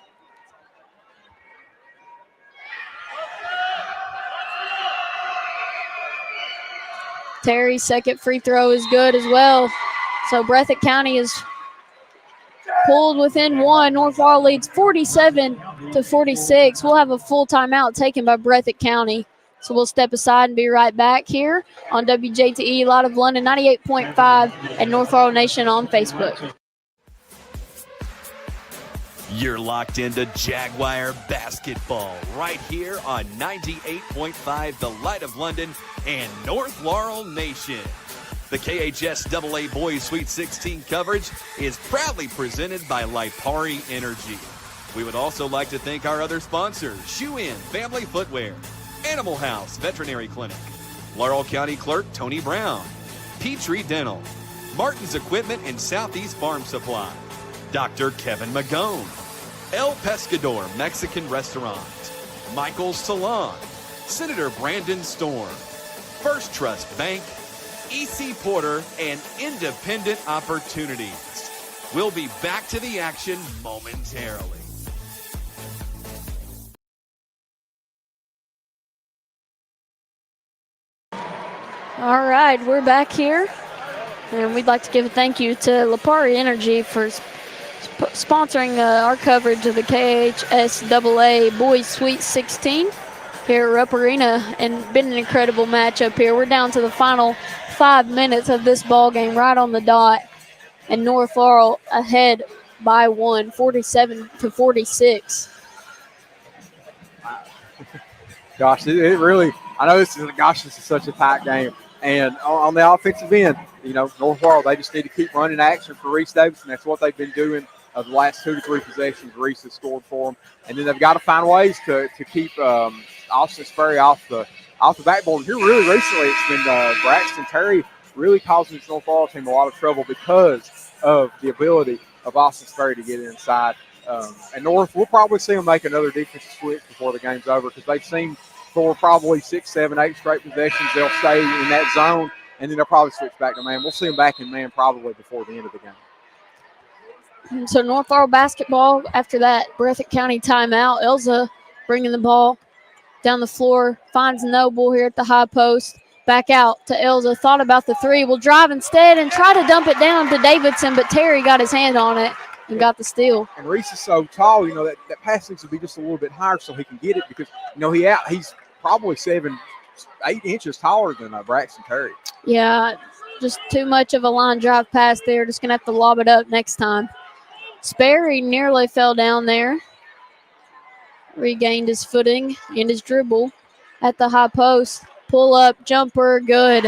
Terry's second free throw is good as well. So Breathitt County is pulled within one. North Laurel leads 47-46. We'll have a full timeout taken by Breathitt County. So we'll step aside and be right back here on WJTE Light of London 98.5 and North Laurel Nation on Facebook. You're locked into Jaguar basketball right here on 98.5 The Light of London and North Laurel Nation. The KHS AA Boys Sweet 16 coverage is proudly presented by Lipari Energy. We would also like to thank our other sponsors, Shoe In Family Footwear, Animal House Veterinary Clinic, Laurel County Clerk Tony Brown, Petrie Dental, Martin's Equipment and Southeast Farm Supply, Dr. Kevin Magone, El Pescador Mexican Restaurant, Michael's Salon, Senator Brandon Storm, First Trust Bank, EC Porter, and Independent Opportunities. We'll be back to the action momentarily. All right, we're back here, and we'd like to give a thank you to Lipari Energy for sponsoring our coverage of the KHS AA Boys Sweet 16 here at Rupp Arena, and been an incredible matchup here. We're down to the final 5 minutes of this ball game, right on the dot, and North Laurel ahead by one, 47-46. Gosh, it really, I know this is such a tight game. And on the offensive end, North Laurel, they just need to keep running action for Reese Davidson. That's what they've been doing the last 2 to 3 possessions. Reese has scored for them. And then they've got to find ways to keep Austin Sperry off the backboard. Here really recently it's been Braxton Terry really causing this North Laurel team a lot of trouble because of the ability of Austin Sperry to get inside. And North, we'll probably see them make another defensive switch before the game's over because they've seen for probably 6, 7, 8 straight possessions. They'll stay in that zone, and then they'll probably switch back to man. We'll see them back in man probably before the end of the game. So North Laurel basketball after that Breathitt County timeout. Elza bringing the ball down the floor, finds Noble here at the high post. Back out to Elza. Thought about the three. Will drive instead and try to dump it down to Davidson, but Terry got his hand on it and got the steal. And Reese is so tall, that pass needs to be just a little bit higher so he can get it because, he's probably 7, 8 inches taller than Braxton Terry. Yeah, just too much of a line drive pass there. Just going to have to lob it up next time. Sperry nearly fell down there. Regained his footing and his dribble at the high post. Pull up, jumper, good.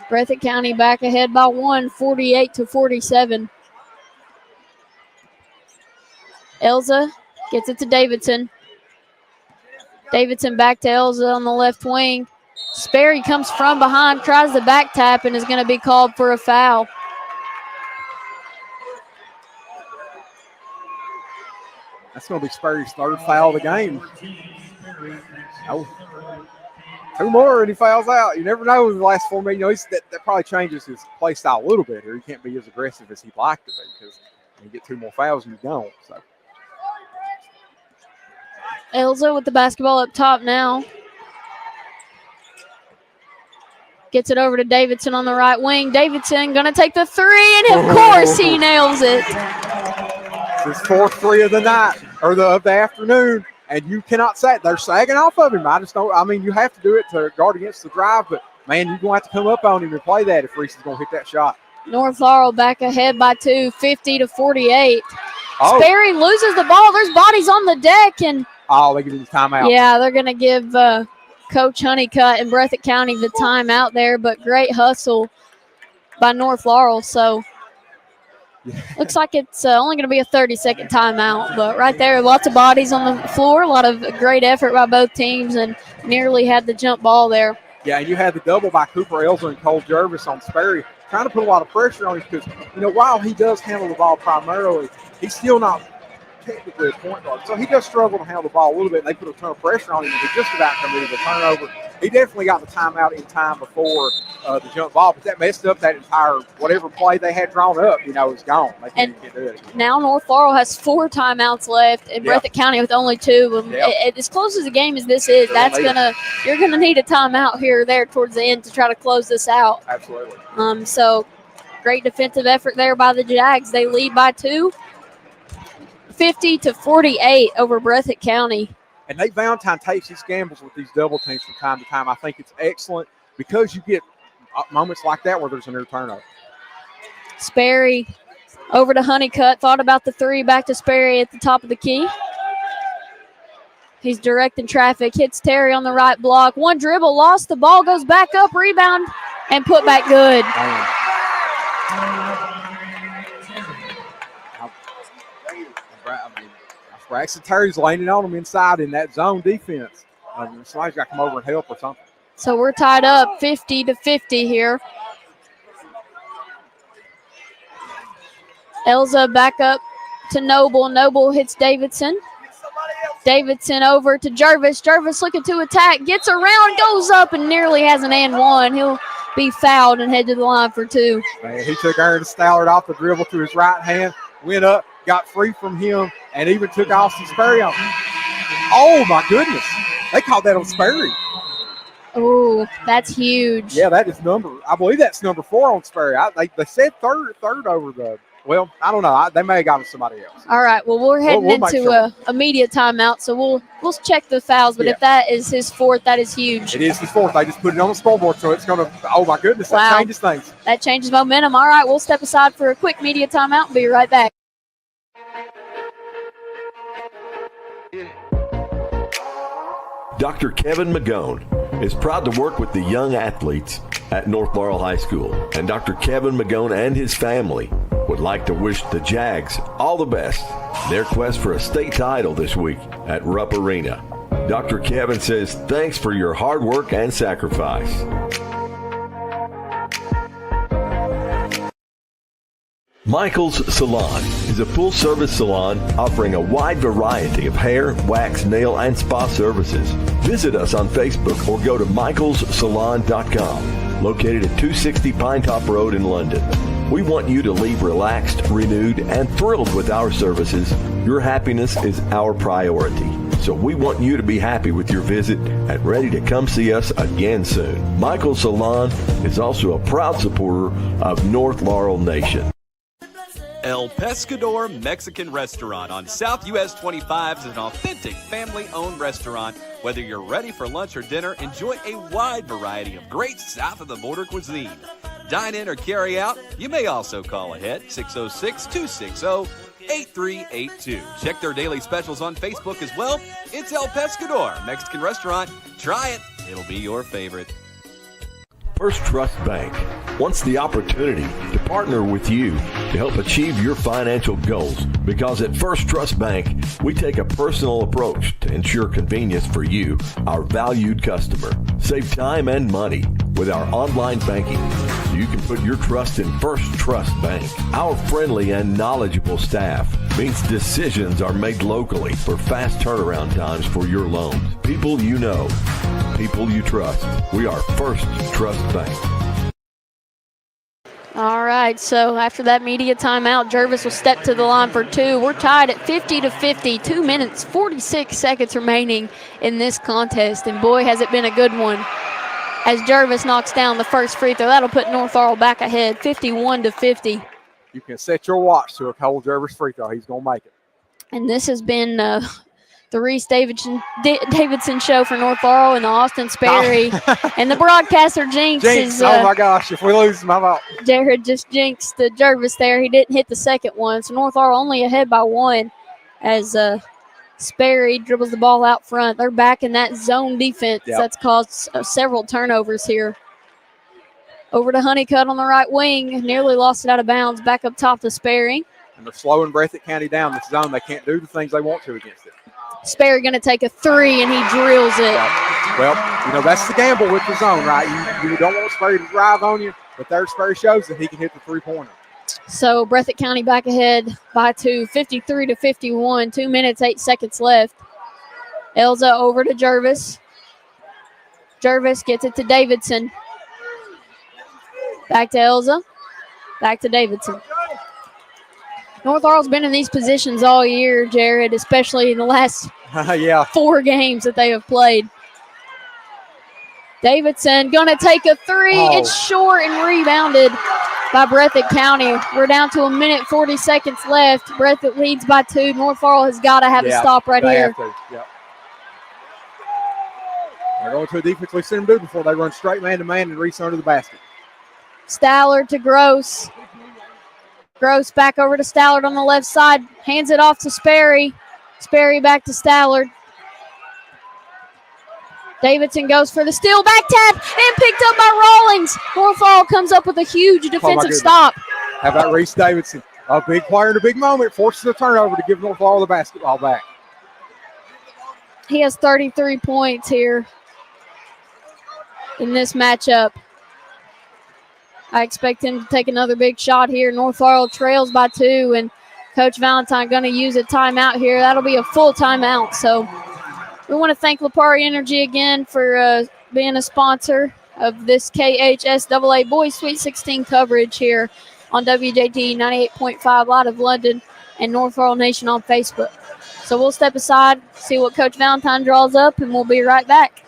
Breathitt County back ahead by one, 48-47. Elza gets it to Davidson. Davidson back to Elza on the left wing. Sperry comes from behind, tries the back tap, and is going to be called for a foul. That's going to be Sperry's third foul of the game. Oh. 2 more and he fouls out. You never know in the last 4 minutes. That probably changes his play style a little bit here. He can't be as aggressive as he'd like to be because you get 2 more fouls and you don't. So Elza with the basketball up top now. Gets it over to Davidson on the right wing. Davidson going to take the three, and of course he nails it. His fourth three of the night, or of the afternoon, and you cannot say it. They're sagging off of him. You have to do it to guard against the drive, but, man, you're going to have to come up on him and play that if Reese is going to hit that shot. North Laurel back ahead by 2, 50-48. Oh. Sperry loses the ball. There's bodies on the deck, and they give him the timeout. yeah, they're going to give Coach Honeycutt and Breathitt County the timeout there, but great hustle by North Laurel. So looks like it's only going to be a 30-second timeout, but right there, lots of bodies on the floor, a lot of great effort by both teams, and nearly had the jump ball there. Yeah, and you had the double by Cooper Elza and Cole Jervis on Sperry, trying to put a lot of pressure on him because, while he does handle the ball primarily, he's still not technically a point guard. So he does struggle to handle the ball a little bit, and they put a ton of pressure on him, and he just about committed the turnover. He definitely got the timeout in time before the jump ball, but that messed up that entire whatever play they had drawn up, was gone. They couldn't get it. Now North Laurel has 4 timeouts left, and Breathitt County with only 2. And as close as a game as this is, you're gonna need a timeout here or there towards the end to try to close this out. Absolutely. So great defensive effort there by the Jags. They lead by 2. 50-48 over Breathitt County. And Nate Valentine takes his gambles with these double teams from time to time. I think it's excellent because you get moments like that where there's a new turnover. Sperry over to Honeycutt. Thought about the three. Back to Sperry at the top of the key. He's directing traffic. Hits Terry on the right block. One dribble. Lost the ball. Goes back up. Rebound. And put back good. Braxton Terry's landing on him inside in that zone defense. Somebody's got to come over and help or something. So we're tied up 50-50 here. Elza back up to Noble. Noble hits Davidson. Davidson over to Jervis. Jervis looking to attack. Gets around, goes up, and nearly has an and one. He'll be fouled and head to the line for 2. Man, he took Aaron Stallard off the dribble to his right hand, went up, got free from him, and even took Austin Sperry on. Oh, my goodness. They called that on Sperry. Oh, that's huge. Yeah, that is I believe that's number 4 on Sperry. They said third over the, well, I don't know. They may have gotten somebody else. All right, well, we're heading into a media timeout, so we'll check the fouls, but if that is his 4th, that is huge. It is his 4th. They just put it on the scoreboard, so it's going to, oh, my goodness, that changes things. That changes momentum. All right, we'll step aside for a quick media timeout and be right back. Dr. Kevin Magone is proud to work with the young athletes at North Laurel High School, and Dr. Kevin Magone and his family would like to wish the Jags all the best. Their quest for a state title this week at Rupp Arena. Dr. Kevin says thanks for your hard work and sacrifice. Michael's Salon is a full-service salon offering a wide variety of hair, wax, nail, and spa services. Visit us on Facebook or go to michaelssalon.com, located at 260 Pinetop Road in London. We want you to leave relaxed, renewed, and thrilled with our services. Your happiness is our priority. So we want you to be happy with your visit and ready to come see us again soon. Michael's Salon is also a proud supporter of North Laurel Nation. El Pescador Mexican Restaurant on South US 25 is an authentic family-owned restaurant. Whether you're ready for lunch or dinner, enjoy a wide variety of great south-of-the-border cuisine. Dine in or carry out. You may also call ahead, 606-260-8382. Check their daily specials on Facebook as well. It's El Pescador Mexican Restaurant. Try it. It'll be your favorite. First Trust Bank wants the opportunity to partner with you to help achieve your financial goals, because at First Trust Bank, we take a personal approach to ensure convenience for you, our valued customer. Save time and money with our online banking so you can put your trust in First Trust Bank. Our friendly and knowledgeable staff means decisions are made locally for fast turnaround times for your loans. People you know, people you trust. We are First Trust Bank. All right, so after that media timeout, Jervis will step to the line for two. We're tied at 50-50, 2 minutes, 46 seconds remaining in this contest, and boy, has it been a good one. As Jervis knocks down the first free throw, that'll put North Laurel back ahead, 51-50. You can set your watch to a Cole Jervis free throw. He's going to make it. And this has been the Reese Davidson show for North Laurel and the Austin Sperry. And the broadcaster Jinx is. Oh my gosh, if we lose, my fault. Jared just jinxed the Jervis there. He didn't hit the second one. So North Laurel only ahead by one as Sperry dribbles the ball out front. They're back in that zone defense. Yep. That's caused several turnovers here. Over to Honeycutt on the right wing. Nearly lost it out of bounds. Back up top to Sperry. And they're slowing Breathitt County down this zone. They can't do the things they want to against it. Sperry going to take a three, and he drills it. Well, that's the gamble with the zone, right? You don't want Sperry to drive on you, but there Sperry shows that he can hit the three-pointer. So Breathitt County back ahead by two, 53-51, 2 minutes, 8 seconds left. Elza over to Jervis. Jervis gets it to Davidson. Back to Elza. Back to Davidson. North Laurel's been in these positions all year, Jared, especially in the last 4 games that they have played. Davidson going to take a three. Oh. It's short and rebounded by Breathitt County. We're down to 1 minute, 40 seconds left. Breathitt leads by 2. North Laurel has got to have a stop right here. Yep. They're going to a defensively center move before they run straight man-to-man and reach under the basket. Stallard to Gross. Gross back over to Stallard on the left side. Hands it off to Sperry. Sperry back to Stallard. Davidson goes for the steal. Back tap and picked up by Rawlings. North Laurel comes up with a huge defensive stop. How about Reese Davidson? A big player in a big moment. Forces a turnover to give North Laurel the basketball back. He has 33 points here in this matchup. I expect him to take another big shot here. North Laurel trails by 2, and Coach Valentine going to use a timeout here. That'll be a full timeout. So we want to thank Lipari Energy again for being a sponsor of this KHSAA Boys Sweet 16 coverage here on WJD 98.5 Light of London and North Laurel Nation on Facebook. So we'll step aside, see what Coach Valentine draws up, and we'll be right back.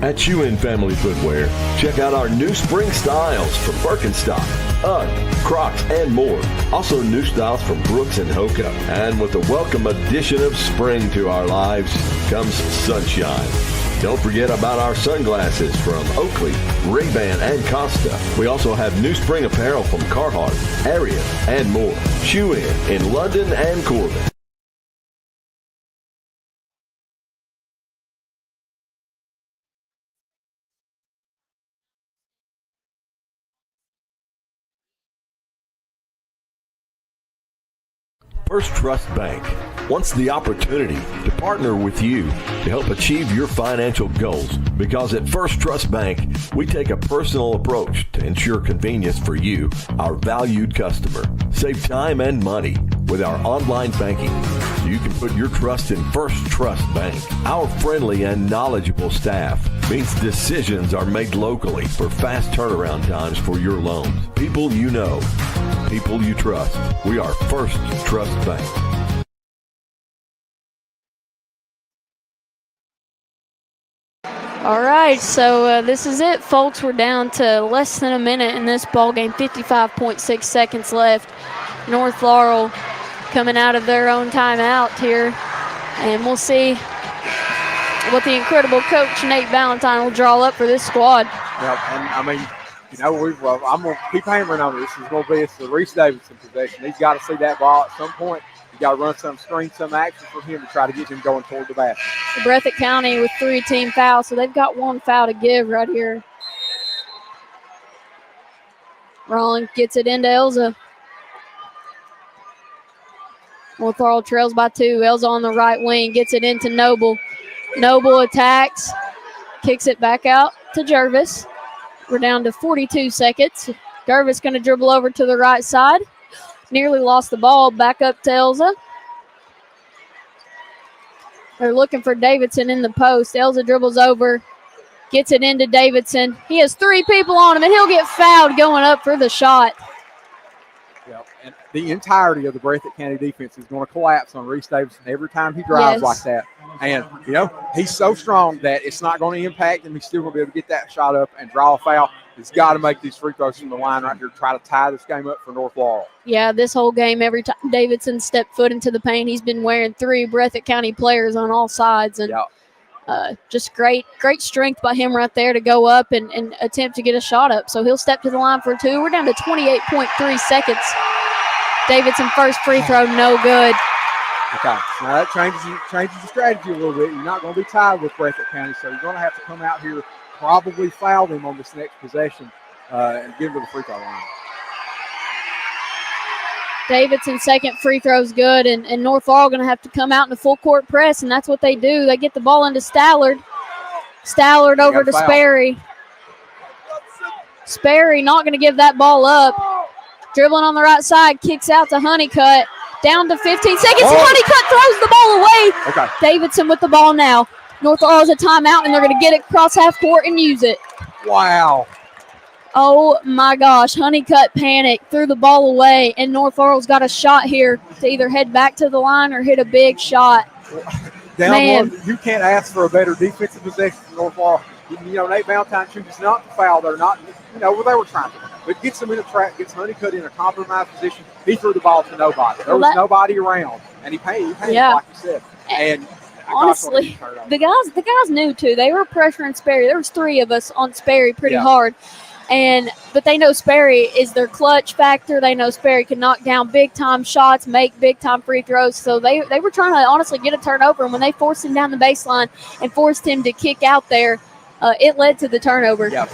At Shoe-In Family Footwear, check out our new spring styles from Birkenstock, UGG, Crocs, and more. Also new styles from Brooks and Hoka. And with the welcome addition of spring to our lives comes sunshine. Don't forget about our sunglasses from Oakley, Ray-Ban, and Costa. We also have new spring apparel from Carhartt, Ariat, and more. Shoe-In in London and Corbin. First Trust Bank wants the opportunity to partner with you to help achieve your financial goals, because at First Trust Bank, we take a personal approach to ensure convenience for you, our valued customer. Save time and money with our online banking so you can put your trust in First Trust Bank. Our friendly and knowledgeable staff means decisions are made locally for fast turnaround times for your loans. People you know, people you trust. We are First Trust Bank. All right, so this is it, folks. We're down to less than a minute in this ball game, 55.6 seconds left. North Laurel coming out of their own timeout here, and we'll see what the incredible coach Nate Valentine will draw up for this squad. Yep, and I mean, I'm going to keep hammering on it. This is going to be the Reese Davidson possession. He's got to see that ball at some point. You got to run some screen, some action for him to try to get him going toward the basket. Breathitt County with 3 team fouls, so they've got 1 foul to give right here. Rollins gets it into Elza. North Laurel trails by 2. Elza on the right wing gets it into Noble. Noble attacks, kicks it back out to Jervis. We're down to 42 seconds. Jervis going to dribble over to the right side. Nearly lost the ball. Back up to Elza. They're looking for Davidson in the post. Elza dribbles over, gets it into Davidson. He has 3 people on him, and he'll get fouled going up for the shot. Yep. And the entirety of the Breathitt County defense is going to collapse on Reese Davidson every time he drives like that. And, he's so strong that it's not going to impact him. He's still going to be able to get that shot up and draw a foul. He's got to make these free throws from the line right here to try to tie this game up for North Laurel. Yeah, this whole game, every time Davidson stepped foot into the paint, he's been wearing 3 Breathitt County players on all sides. And just great strength by him right there to go up and attempt to get a shot up. So he'll step to the line for 2. We're down to 28.3 seconds. Davidson first free throw, no good. Okay, now that changes the strategy a little bit. You're not going to be tied with Breathitt County, so you're going to have to come out here, probably foul him on this next possession, and get him to the free throw line. Davidson's second free throw is good, and North Laurel going to have to come out in a full court press, and that's what they do. They get the ball into Stallard. Stallard over to Sperry. Sperry not going to give that ball up. Dribbling on the right side, kicks out to Honeycutt. Down to 15 seconds. Honeycutt throws the ball away. Okay. Davidson with the ball now. North Laurel's a timeout, and they're going to get it across half court and use it. Wow. Oh, my gosh. Honeycutt panicked, threw the ball away, and North Laurel's got a shot here to either head back to the line or hit a big shot. Down one, you can't ask for a better defensive possession from North Laurel. Nate Valentine chooses not to foul. They're not, they were trying to. But gets him in a trap, gets Honeycutt in a compromised position. He threw the ball to nobody. There was nobody around, and he paid like you said. And honestly, the guys knew too. They were pressuring Sperry. There was 3 of us on Sperry pretty hard, but they know Sperry is their clutch factor. They know Sperry can knock down big time shots, make big time free throws. So they were trying to honestly get a turnover. And when they forced him down the baseline and forced him to kick out there, it led to the turnover. Yep.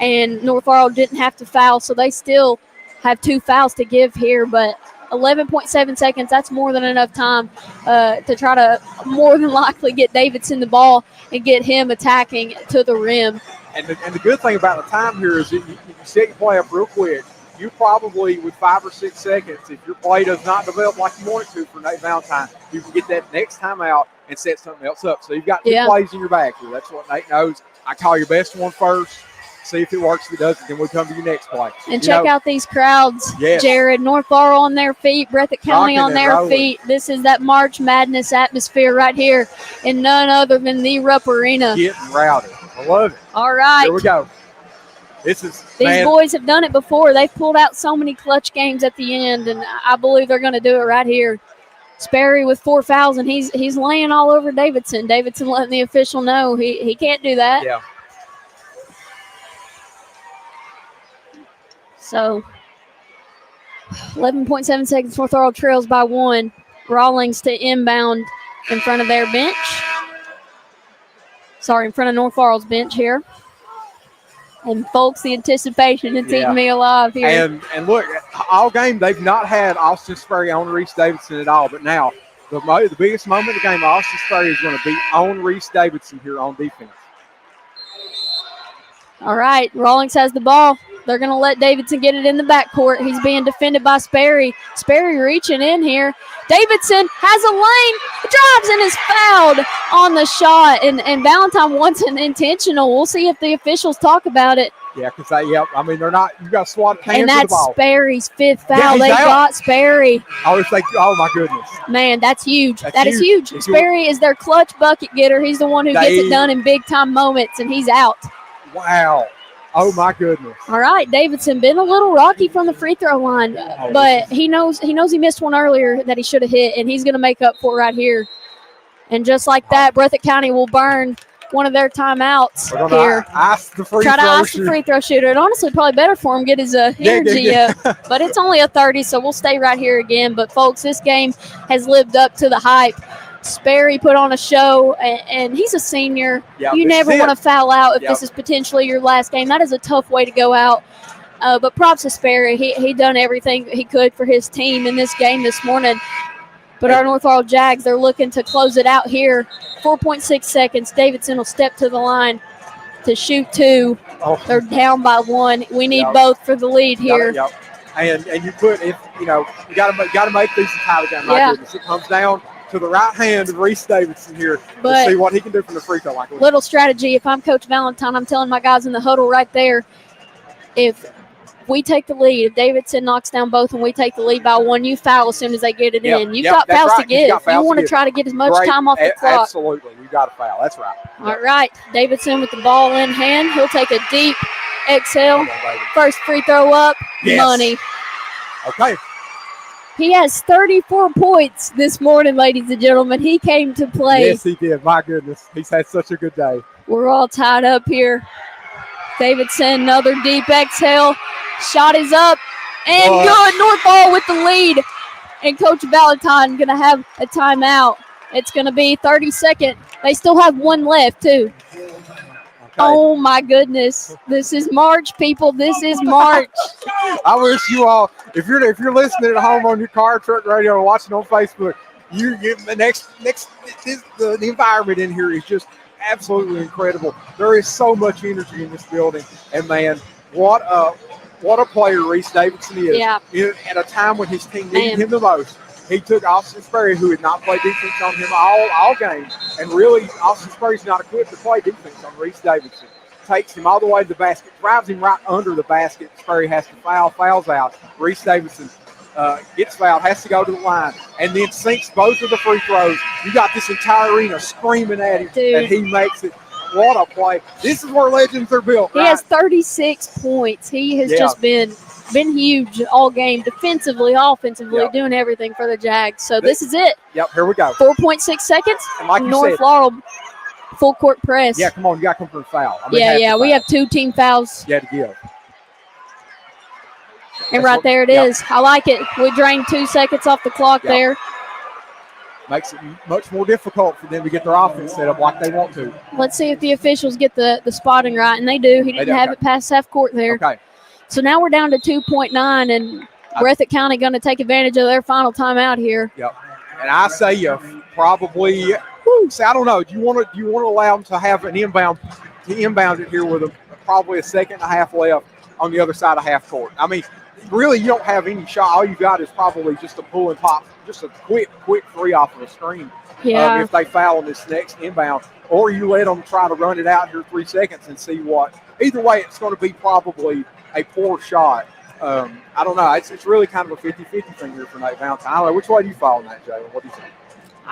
And North Laurel didn't have to foul, so they still have 2 fouls to give here. But 11.7 seconds, that's more than enough time to try to more than likely get Davidson the ball and get him attacking to the rim. And the good thing about the time here is that you set your play up real quick. You probably, with 5 or 6 seconds, if your play does not develop like you want it to for Nate Valentine, you can get that next time out and set something else up. So you've got 2 plays in your back here. That's what Nate knows. I call your best one first. See if it works. If it doesn't, then we'll come to your next play. And check out these crowds, Jared. North Laurel on their feet, Breathitt County on their feet. This is that March Madness atmosphere right here, and none other than the Rupp Arena. Getting rowdy. I love it. All right. Here we go. These boys have done it before. They've pulled out so many clutch games at the end, and I believe they're going to do it right here. Sperry with 4 fouls, and he's laying all over Davidson. Davidson letting the official know he can't do that. Yeah. So 11.7 seconds. North Laurel trails by 1. Rawlings to inbound in front of their bench. Sorry, in front of North Laurel's bench here. And folks, the anticipation is eating me alive here. And look, all game they've not had Austin Sperry on Reese Davidson at all. But now the biggest moment of the game, Austin Sperry is going to be on Reese Davidson here on defense. All right, Rawlings has the ball. They're going to let Davidson get it in the backcourt. He's being defended by Sperry. Sperry reaching in here. Davidson has a lane, drives and is fouled on the shot. And Valentine wants an intentional. We'll see if the officials talk about it. Yeah, because they're not. You got to swat hands. And that's the ball. Sperry's 5th foul. They got Sperry. Oh my goodness. Man, that's huge. That is huge. Sperry is their clutch bucket getter. He's the one who gets it done in big time moments, and he's out. Wow. Oh my goodness. All right, Davidson been a little rocky from the free throw line, but he knows he missed one earlier that he should have hit, and he's going to make up for it right here. And just like that, Breathitt County will burn one of their timeouts here. Try to ice the free throw shooter. It honestly probably better for him get his energy up, but it's only a 30, so we'll stay right here again. But folks, this game has lived up to the hype. Sperry put on a show, and he's a senior. Yeah, you never want to foul out if this is potentially your last game. That is a tough way to go out. But props to Sperry. He done everything he could for his team in this game this morning. But our North Laurel Jags, they're looking to close it out here. 4.6 seconds. Davidson will step to the line to shoot 2. They're down by 1. We need both for the lead here. And you put, you got to make these tie the game. My goodness, it comes down to the right hand of Reese Davidson here But- to see what he can do from the free throw line. Little strategy. If I'm Coach Valentine, I'm telling my guys in the huddle right there, if we take the lead, if Davidson knocks down both and we take the lead by one, you foul as soon as they get it in. You've got that's fouls right. to You've give. got fouls You want to to give. try to get as much Great. time off the clock. Absolutely. You got a foul. That's right. All right. Davidson with the ball in hand. He'll take a deep exhale. Come on, baby. First free throw up. Yes. Money. Okay. He has 34 points this morning, ladies and gentlemen. He came to play. Yes, he did. My goodness. He's had such a good day. We're all tied up here. Davidson, another deep exhale. Shot is up and good. North Laurel with the lead. And Coach Valentine going to have a timeout. It's going to be 30-second. They still have one left, too. Okay. Oh, my goodness. This is March, people. This is March. I wish you all, if you're listening at home on your car, truck radio, or watching on Facebook, you the the environment in here is just absolutely incredible. There is so much energy in this building, and man, what a player Reese Davidson is. Yeah. At a time when his team needed him the most, he took Austin Sperry, who had not played defense on him all game, and really Austin Sperry's not equipped to play defense on Reese Davidson. Takes him all the way to the basket, drives him right under the basket. Sperry has to fouls out. Reese Davidson gets fouled, has to go to the line, and then sinks both of the free throws. You got this entire arena screaming at him, Dude. and he makes it. What a play. This is where legends are built, He right? has 36 points. He has just been huge all game, defensively, offensively, Yep. doing everything for the Jags. So this is it. Yep, here we go. 4.6 seconds. And like you North said, Laurel full court press. yeah, come on, you got to come for a foul. I mean, Yeah. half We the have 2 team fouls. you had to give. And That's right what- there it yep. is. I like it. We drained 2 seconds off the clock Yep. there. Makes it much more difficult for them to get their offense set up like they want to. Let's see if the officials get the spotting right. And they do. He didn't do, have okay. it past half court there. Okay. So now we're down to 2.9, and Breathitt County going to take advantage of their final timeout here. Yep. And I say you probably. See, I don't know. Do you want to allow them to have an inbound it here with probably a second and a half left on the other side of half court? I mean, really, you don't have any shot. All you got is probably just a pull and pop, just a quick three off of the screen. Yeah. If they foul on this next inbound, or you let them try to run it out here 3 seconds and see what. Either way, it's going to be probably a poor shot. I don't know. It's really kind of a 50-50 thing here for Nate Valentine. I don't know. Which way do you fall on that, Jay? What do you think?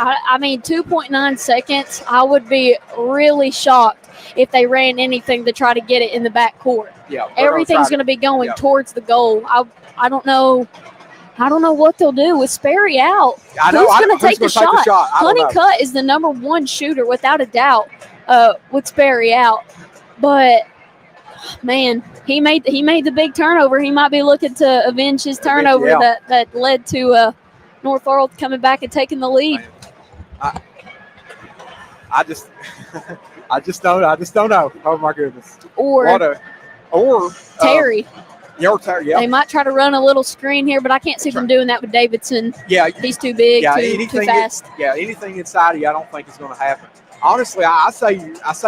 I mean, 2.9 seconds, I would be really shocked if they ran anything to try to get it in the back court. Yeah. Everything's going to be going towards the goal. I don't know. I don't know what they'll do with Sperry out. I know. Who's going to take the shot? I don't know. Honeycutt is the number 1 shooter without a doubt with Sperry out. But man, he made the big turnover. He might be looking to avenge his turnover that led to North Laurel coming back and taking the lead. I just don't know. Oh my goodness. Or Terry. Terry. Yeah. They might try to run a little screen here, but I can't see them doing that with Davidson. Yeah. He's too big, too fast. Anything inside of you, I don't think is going to happen. Honestly, I say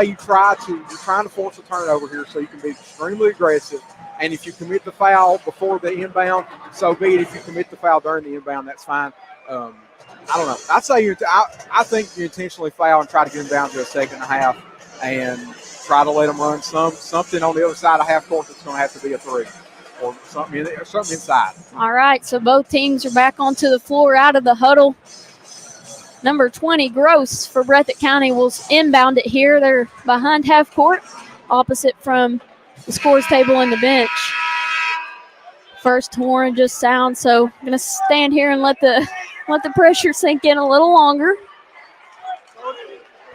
you're trying to force a turnover here so you can be extremely aggressive. And if you commit the foul before the inbound, so be it. If you commit the foul during the inbound, that's fine. I don't know. I think you intentionally foul and try to get them down to a second and a half and try to let them run something on the other side of half court that's going to have to be a three or something inside. All right, so both teams are back onto the floor out of the huddle. Number 20, Gross, for Breathitt County will inbound it here. They're behind half court, opposite from the scores table and the bench. First horn just sounds, so I'm going to stand here and let the pressure sink in a little longer.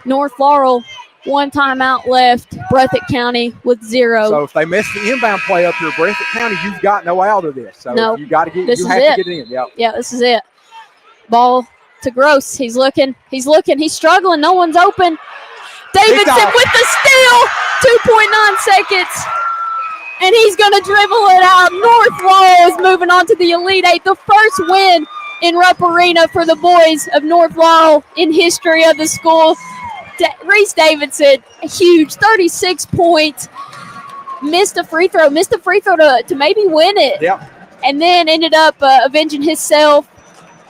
North Laurel, 1 timeout left. Breathitt County with 0. So if they miss the inbound play up here, Breathitt County, you've got no out of this. So no, you got to get. You have to get in. Yep. Yeah, this is it. Ball to Gross. He's looking. He's struggling. No one's open. Davidson with the steal. 2.9 seconds. And he's going to dribble it out. North Laurel is moving on to the Elite Eight. The first win in Rupp Arena for the boys of North Laurel in history of the school. Reese Davidson, huge, 36 points. Missed a free throw to maybe win it. Yep. And then ended up avenging himself.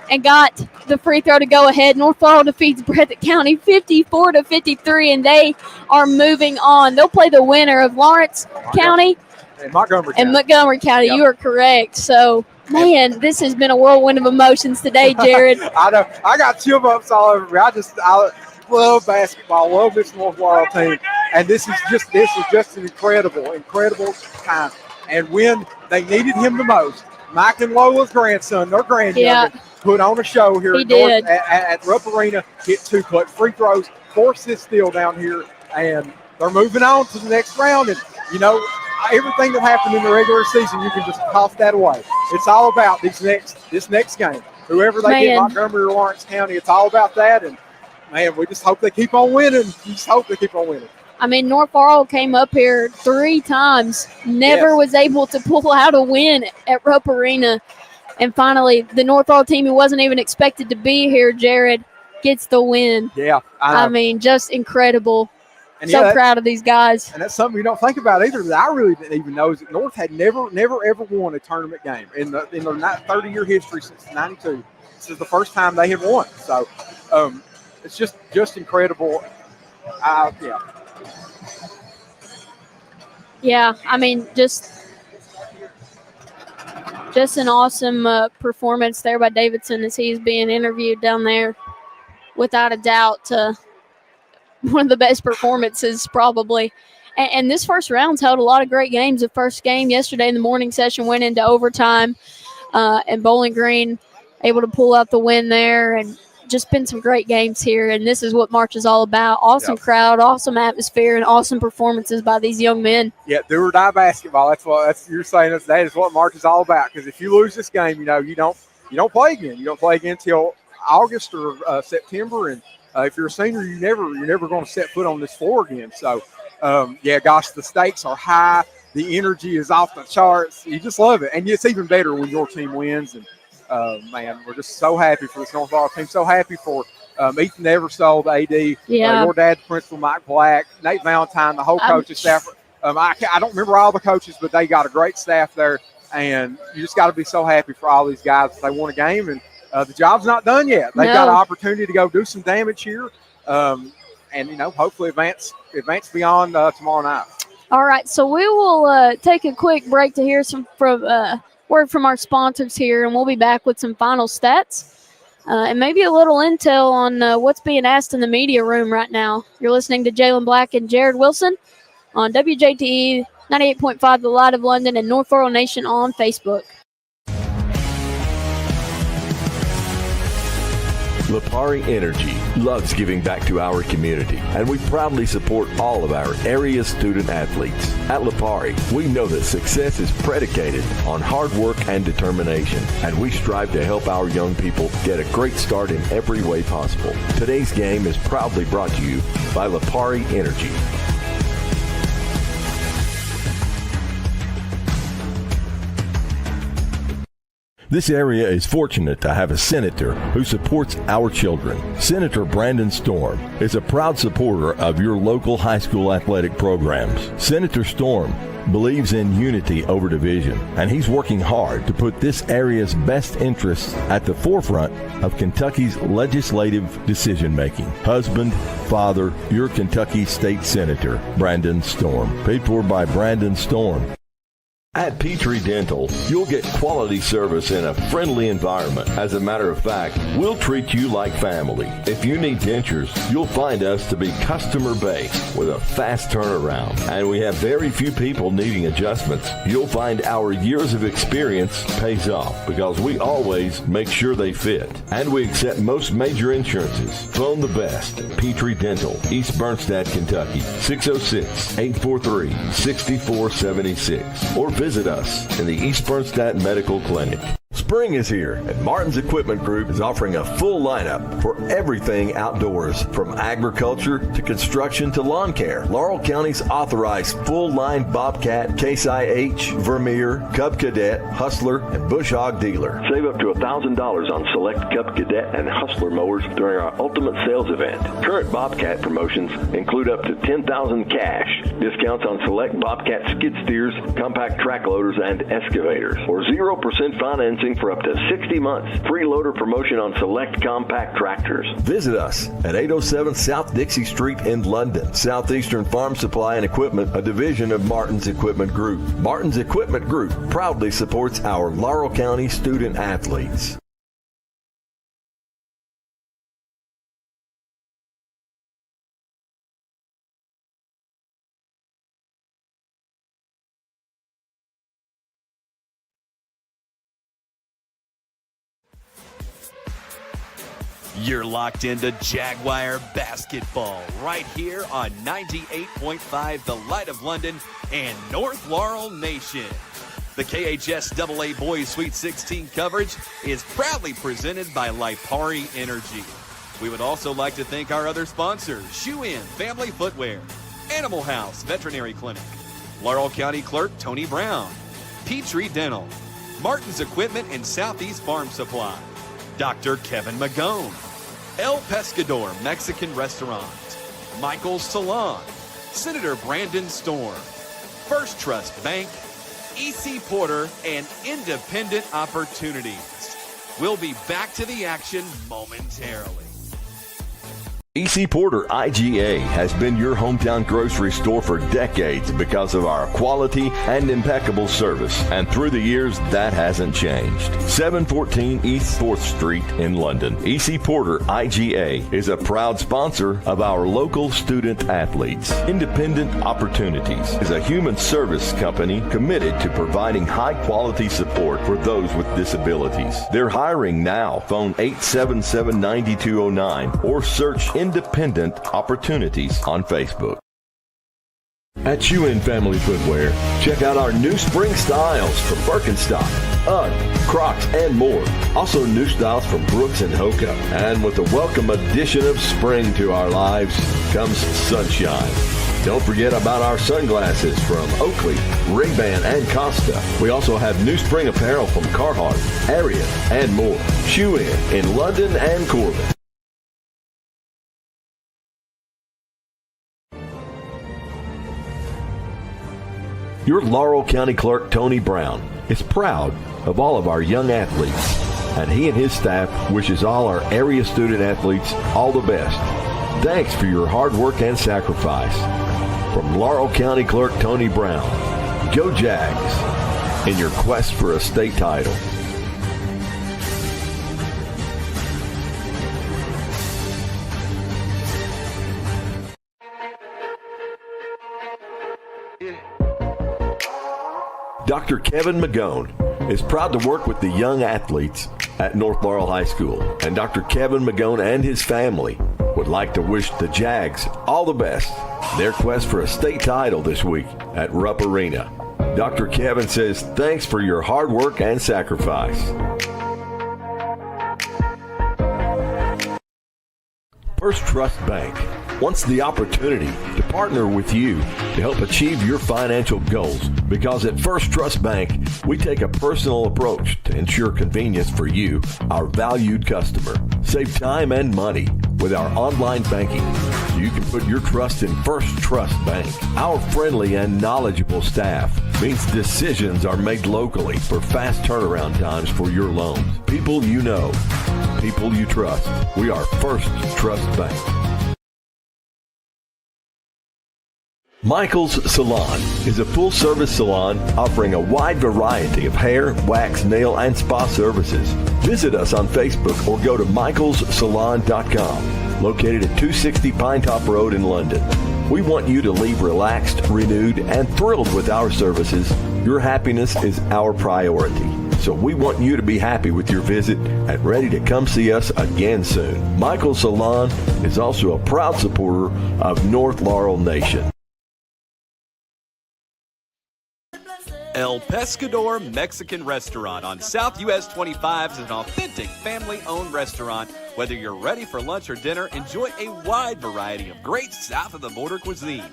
and got the free throw to go ahead. North Laurel defeats Breathitt County 54-53, and they are moving on. They'll play the winner of Lawrence County And Montgomery County. and Montgomery County. Yep. You are correct. So, man, this has been a whirlwind of emotions today, Jared. I know. I got chill bumps all over me. I love basketball. Love this North Laurel team, and this is just an incredible time. And when they needed him the most, Mike and Lola's grandson, their grandyoungin, put on a show here at Rupp Arena, hit 2 clutch free throws, forced this steal down here, and they're moving on to the next round. And, you know, everything that happened in the regular season, you can just toss that away. It's all about this next game. Whoever they get, Montgomery or Lawrence County, it's all about that. And, man, we just hope they keep on winning. I mean, North Laurel came up here 3 times, never was able to pull out a win at Rupp Arena. And finally, the North Laurel team who wasn't even expected to be here, Jared, gets the win. Yeah. I mean, just incredible. And so proud of these guys. And that's something you don't think about either that I really didn't even know is that North had never, ever won a tournament game in their 30-year history since '92. This is the first time they have won. So it's just incredible. Yeah, I mean, just an awesome performance there by Davidson as he's being interviewed down there. Without a doubt, one of the best performances probably. And this first round's held a lot of great games. The first game yesterday in the morning session went into overtime, and Bowling Green able to pull out the win there, and just been some great games here, and this is what March is all about. Awesome crowd, awesome atmosphere, and awesome performances by these young men. Yeah, do or die basketball. You're saying that is what March is all about. Because if you lose this game, you know you don't play again. You don't play again until August or September, and if you're a senior, you're never going to set foot on this floor again. So, gosh, the stakes are high. The energy is off the charts. You just love it, and it's even better when your team wins. And man, we're just so happy for this North Laurel team. So happy for Ethan Eversole, the AD, your dad, the principal, Mike Black, Nate Valentine, the whole coaching staff. I don't remember all the coaches, but they got a great staff there. And you just got to be so happy for all these guys if they won a game. And the job's not done yet. They've got an opportunity to go do some damage here, and hopefully advance beyond tomorrow night. All right, so we will take a quick break to hear some word from our sponsors here, and we'll be back with some final stats and maybe a little intel on what's being asked in the media room right now. You're listening to Jalen Black and Jared Wilson on WJTE 98.5 The Light of London and North Laurel Nation on Facebook. Lipari Energy loves giving back to our community, and we proudly support all of our area student athletes. At Lipari, we know that success is predicated on hard work and determination, and we strive to help our young people get a great start in every way possible. Today's game is proudly brought to you by Lipari Energy. This area is fortunate to have a senator who supports our children. Senator Brandon Storm is a proud supporter of your local high school athletic programs. Senator Storm believes in unity over division, and he's working hard to put this area's best interests at the forefront of Kentucky's legislative decision-making. Husband, father, your Kentucky State Senator, Brandon Storm. Paid for by Brandon Storm. At Petrie Dental, you'll get quality service in a friendly environment. As a matter of fact, we'll treat you like family. If you need dentures, you'll find us to be customer-based with a fast turnaround. And we have very few people needing adjustments. You'll find our years of experience pays off because we always make sure they fit. And we accept most major insurances. Phone the best. Petrie Dental, East Bernstadt, Kentucky, 606-843-6476. Or visit us in the East Bernstadt Medical Clinic. Spring is here, and Martin's Equipment Group is offering a full lineup for everything outdoors, from agriculture to construction to lawn care. Laurel County's authorized full-line Bobcat, Case IH, Vermeer, Cub Cadet, Hustler, and Bush Hog dealer. Save up to $1,000 on select Cub Cadet and Hustler mowers during our Ultimate Sales event. Current Bobcat promotions include up to $10,000 cash, discounts on select Bobcat skid steers, compact track loaders, and excavators, or 0% financing financing for up to 60 months. Free loader promotion on select compact tractors. Visit us at 807 South Dixie Street in London. Southeastern Farm Supply and Equipment, a division of Martin's Equipment Group. Martin's Equipment Group proudly supports our Laurel County student athletes. You're locked into Jaguar basketball right here on 98.5 The Light of London and North Laurel Nation. The KHS AA Boys Sweet 16 coverage is proudly presented by Lipari Energy. We would also like to thank our other sponsors: Shoe In Family Footwear, Animal House Veterinary Clinic, Laurel County Clerk Tony Brown, Petrie Dental, Martin's Equipment and Southeast Farm Supply, Dr. Kevin Magone, El Pescador Mexican Restaurant, Michael's Salon, Senator Brandon Storm, First Trust Bank, E.C. Porter, and Independent Opportunities. We'll be back to the action momentarily. E.C. Porter IGA has been your hometown grocery store for decades because of our quality and impeccable service. And through the years, that hasn't changed. 714 East 4th Street in London. E.C. Porter IGA is a proud sponsor of our local student athletes. Independent Opportunities is a human service company committed to providing high-quality support for those with disabilities. They're hiring now. Phone 877-9209 or search Independent Opportunities on Facebook. At Shoe In Family Footwear, check out our new spring styles from Birkenstock, UGG, Crocs, and more. Also new styles from Brooks and Hoka. And with the welcome addition of spring to our lives comes sunshine. Don't forget about our sunglasses from Oakley, Ray-Ban, and Costa. We also have new spring apparel from Carhartt, Ariat, and more. Shoe In London and Corbin. Your Laurel County Clerk, Tony Brown, is proud of all of our young athletes, and he and his staff wishes all our area student athletes all the best. Thanks for your hard work and sacrifice. From Laurel County Clerk Tony Brown, go Jags in your quest for a state title. Dr. Kevin Magone is proud to work with the young athletes at North Laurel High School. And Dr. Kevin Magone and his family would like to wish the Jags all the best in their quest for a state title this week at Rupp Arena. Dr. Kevin says thanks for your hard work and sacrifice. First Trust Bank wants the opportunity to partner with you to help achieve your financial goals, because at First Trust Bank, we take a personal approach to ensure convenience for you, our valued customer. Save time and money with our online banking, so you can put your trust in First Trust Bank. Our friendly and knowledgeable staff means decisions are made locally for fast turnaround times for your loans. People you know, people you trust. We are First Trust Bank. Michael's Salon is a full-service salon offering a wide variety of hair, wax, nail, and spa services. Visit us on Facebook or go to michaelssalon.com, located at 260 Pinetop Road in London. We want you to leave relaxed, renewed, and thrilled with our services. Your happiness is our priority. So we want you to be happy with your visit and ready to come see us again soon. Michael's Salon is also a proud supporter of North Laurel Nation. El Pescador Mexican Restaurant on South US 25 is an authentic family-owned restaurant. Whether you're ready for lunch or dinner, enjoy a wide variety of great south-of-the-border cuisine.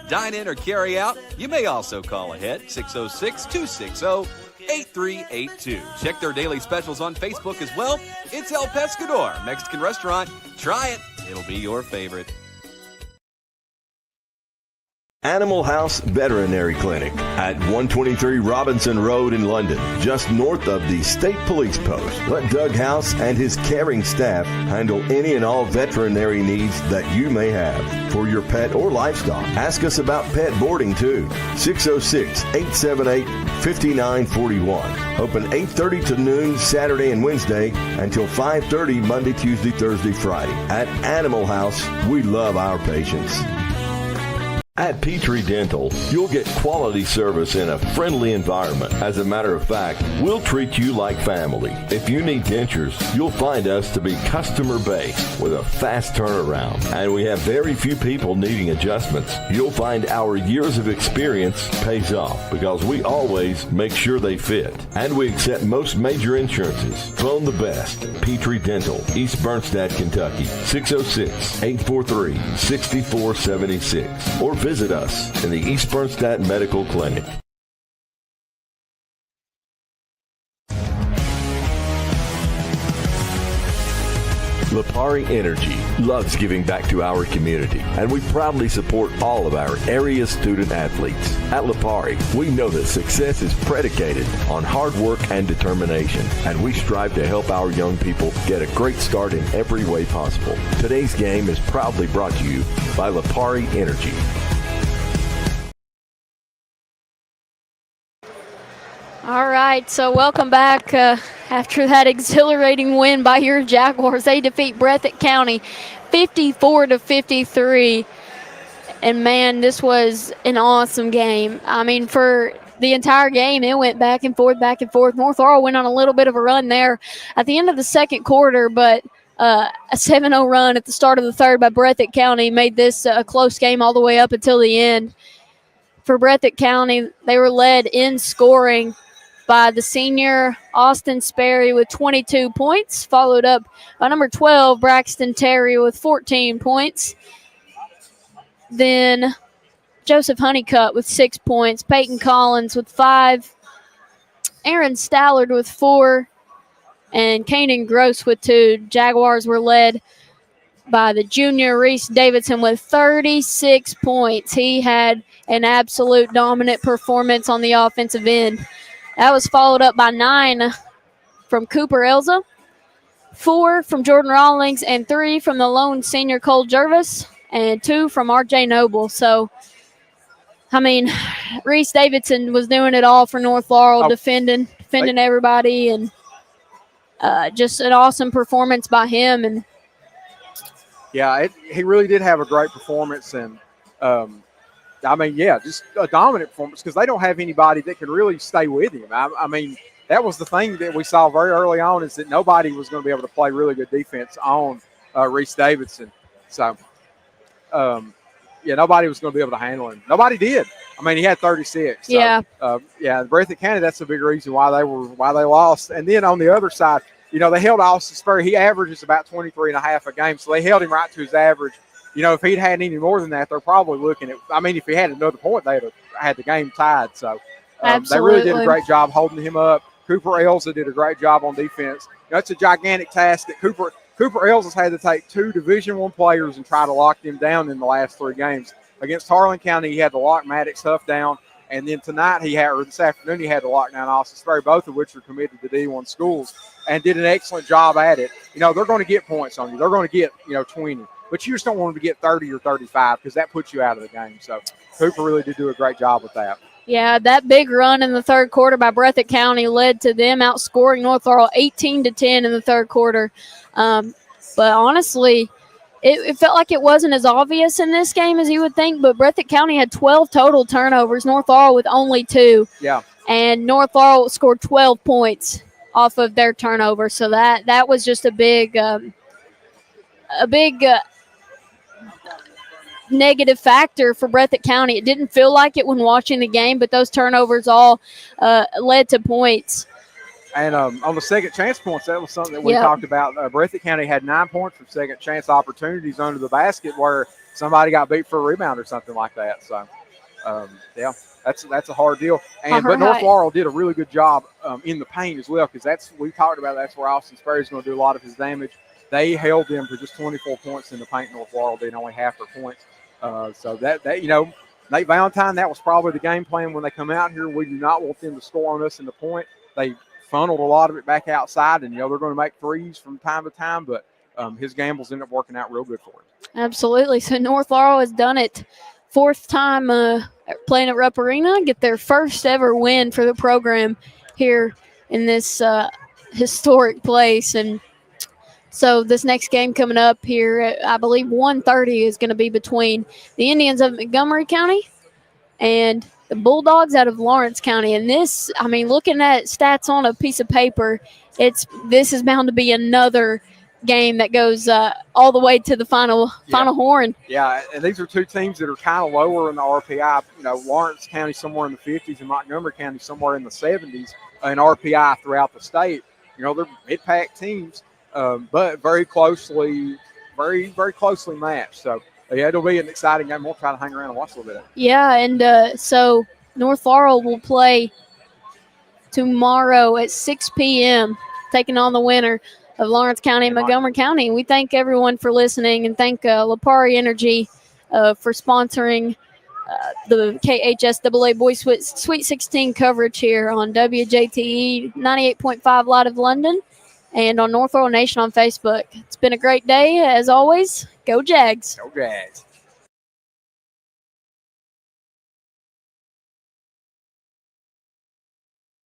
Dine in or carry out. You may also call ahead, 606-260-8382. Check their daily specials on Facebook as well. It's El Pescador Mexican Restaurant. Try it. It'll be your favorite. Animal House Veterinary Clinic at 123 Robinson Road in London, just north of the State Police Post. Let Doug House and his caring staff handle any and all veterinary needs that you may have for your pet or livestock. Ask us about pet boarding too. 606-878-5941. Open 8:30 to noon Saturday and Wednesday until 5:30 Monday, Tuesday, Thursday, Friday. At Animal House, we love our patients. At Petrie Dental, you'll get quality service in a friendly environment. As a matter of fact, we'll treat you like family. If you need dentures, you'll find us to be customer-based with a fast turnaround. And we have very few people needing adjustments. You'll find our years of experience pays off because we always make sure they fit. And we accept most major insurances. Phone the best. Petrie Dental, East Bernstadt, Kentucky, 606-843-6476. Or visit us in the East Bernstadt Medical Clinic. Lipari Energy loves giving back to our community, and we proudly support all of our area student athletes. At Lipari, we know that success is predicated on hard work and determination, and we strive to help our young people get a great start in every way possible. Today's game is proudly brought to you by Lipari Energy. All right, so welcome back. After that exhilarating win by your Jaguars, they defeat Breathitt County 54-53. And, man, this was an awesome game. I mean, for the entire game, it went back and forth, back and forth. North Laurel went on a little bit of a run there at the end of the second quarter, but a 7-0 run at the start of the third by Breathitt County made this a close game all the way up until the end. For Breathitt County, they were led in scoring by the senior Austin Sperry with 22 points, followed up by number 12, Braxton Terry with 14 points. Then Joseph Honeycutt with 6 points, Peyton Collins with 5, Aaron Stallard with 4, and Kanan Gross with 2. Jaguars were led by the junior Reese Davidson with 36 points. He had an absolute dominant performance on the offensive end. That was followed up by 9 from Cooper Elza, 4 from Jordan Rawlings, and 3 from the lone senior Cole Jervis, and 2 from R.J. Noble. So, I mean, Reese Davidson was doing it all for North Laurel, defending everybody, and just an awesome performance by him. And yeah, he really did have a great performance, and I mean, yeah, just a dominant performance because they don't have anybody that can really stay with him. I mean, that was the thing that we saw very early on is that nobody was going to be able to play really good defense on Reese Davidson. So, yeah, nobody was going to be able to handle him. Nobody did. I mean, he had 36. So, yeah. Yeah, Breathitt County, that's a big reason why they lost. And then on the other side, you know, they held Austin Sperry. He averages about 23.5 a game, so they held him right to his average. You know, if he'd had any more than that, they're probably looking at – I mean, if he had another point, they'd have had the game tied. So they really did a great job holding him up. Cooper Elza did a great job on defense. You know, it's a gigantic task that Cooper Elza's had to take 2 Division I players and try to lock them down in the last 3 games. Against Harlan County, he had to lock Maddox Huff down. And then tonight this afternoon, he had to lock down Austin Sperry, both of which are committed to D1 schools, and did an excellent job at it. You know, they're going to get points on you. They're going to get, 20. But you just don't want them to get 30 or 35 because that puts you out of the game. So Cooper really did do a great job with that. Yeah, that big run in the third quarter by Breathitt County led to them outscoring North Laurel 18-10 in the third quarter. But honestly, it felt like it wasn't as obvious in this game as you would think, but Breathitt County had 12 total turnovers, North Laurel with only 2. Yeah. And North Laurel scored 12 points off of their turnover. So that was just a big negative factor for Breathitt County. It didn't feel like it when watching the game, but those turnovers all led to points. And on the second chance points, that was something that we talked about. Breathitt County had 9 points from second chance opportunities under the basket where somebody got beat for a rebound or something like that. So, yeah, that's a hard deal. But North Laurel did a really good job in the paint as well because we talked about that's where Austin Sperry is going to do a lot of his damage. They held them to just 24 points in the paint. North Laurel did only half their points. So that Nate Valentine, that was probably the game plan when they come out here. We do not want them to score on us in the point. They funneled a lot of it back outside, and, they're going to make threes from time to time, but his gambles end up working out real good for him. Absolutely. So North Laurel has done it. Fourth time playing at Rupp Arena, get their first ever win for the program here in this historic place. And so this next game coming up here, at, I believe 1:30 is going to be between the Indians of Montgomery County and the Bulldogs out of Lawrence County. And this, I mean, looking at stats on a piece of paper, this is bound to be another game that goes all the way to the final horn. Yeah, and these are two teams that are kind of lower in the RPI. Lawrence County somewhere in the 50s and Montgomery County somewhere in the 70s in RPI throughout the state. They're mid-pack teams, but very closely matched. So, yeah, it'll be an exciting game. We'll try to hang around and watch a little bit. Yeah, and so North Laurel will play tomorrow at 6 p.m., taking on the winner of Lawrence County and Montgomery County. We thank everyone for listening and thank Lipari Energy for sponsoring the KHSAA Boys Sweet 16 coverage here on WJTE 98.5 Light of London and on North Laurel Nation on Facebook. It's been a great day, as always. Go Jags. Go Jags.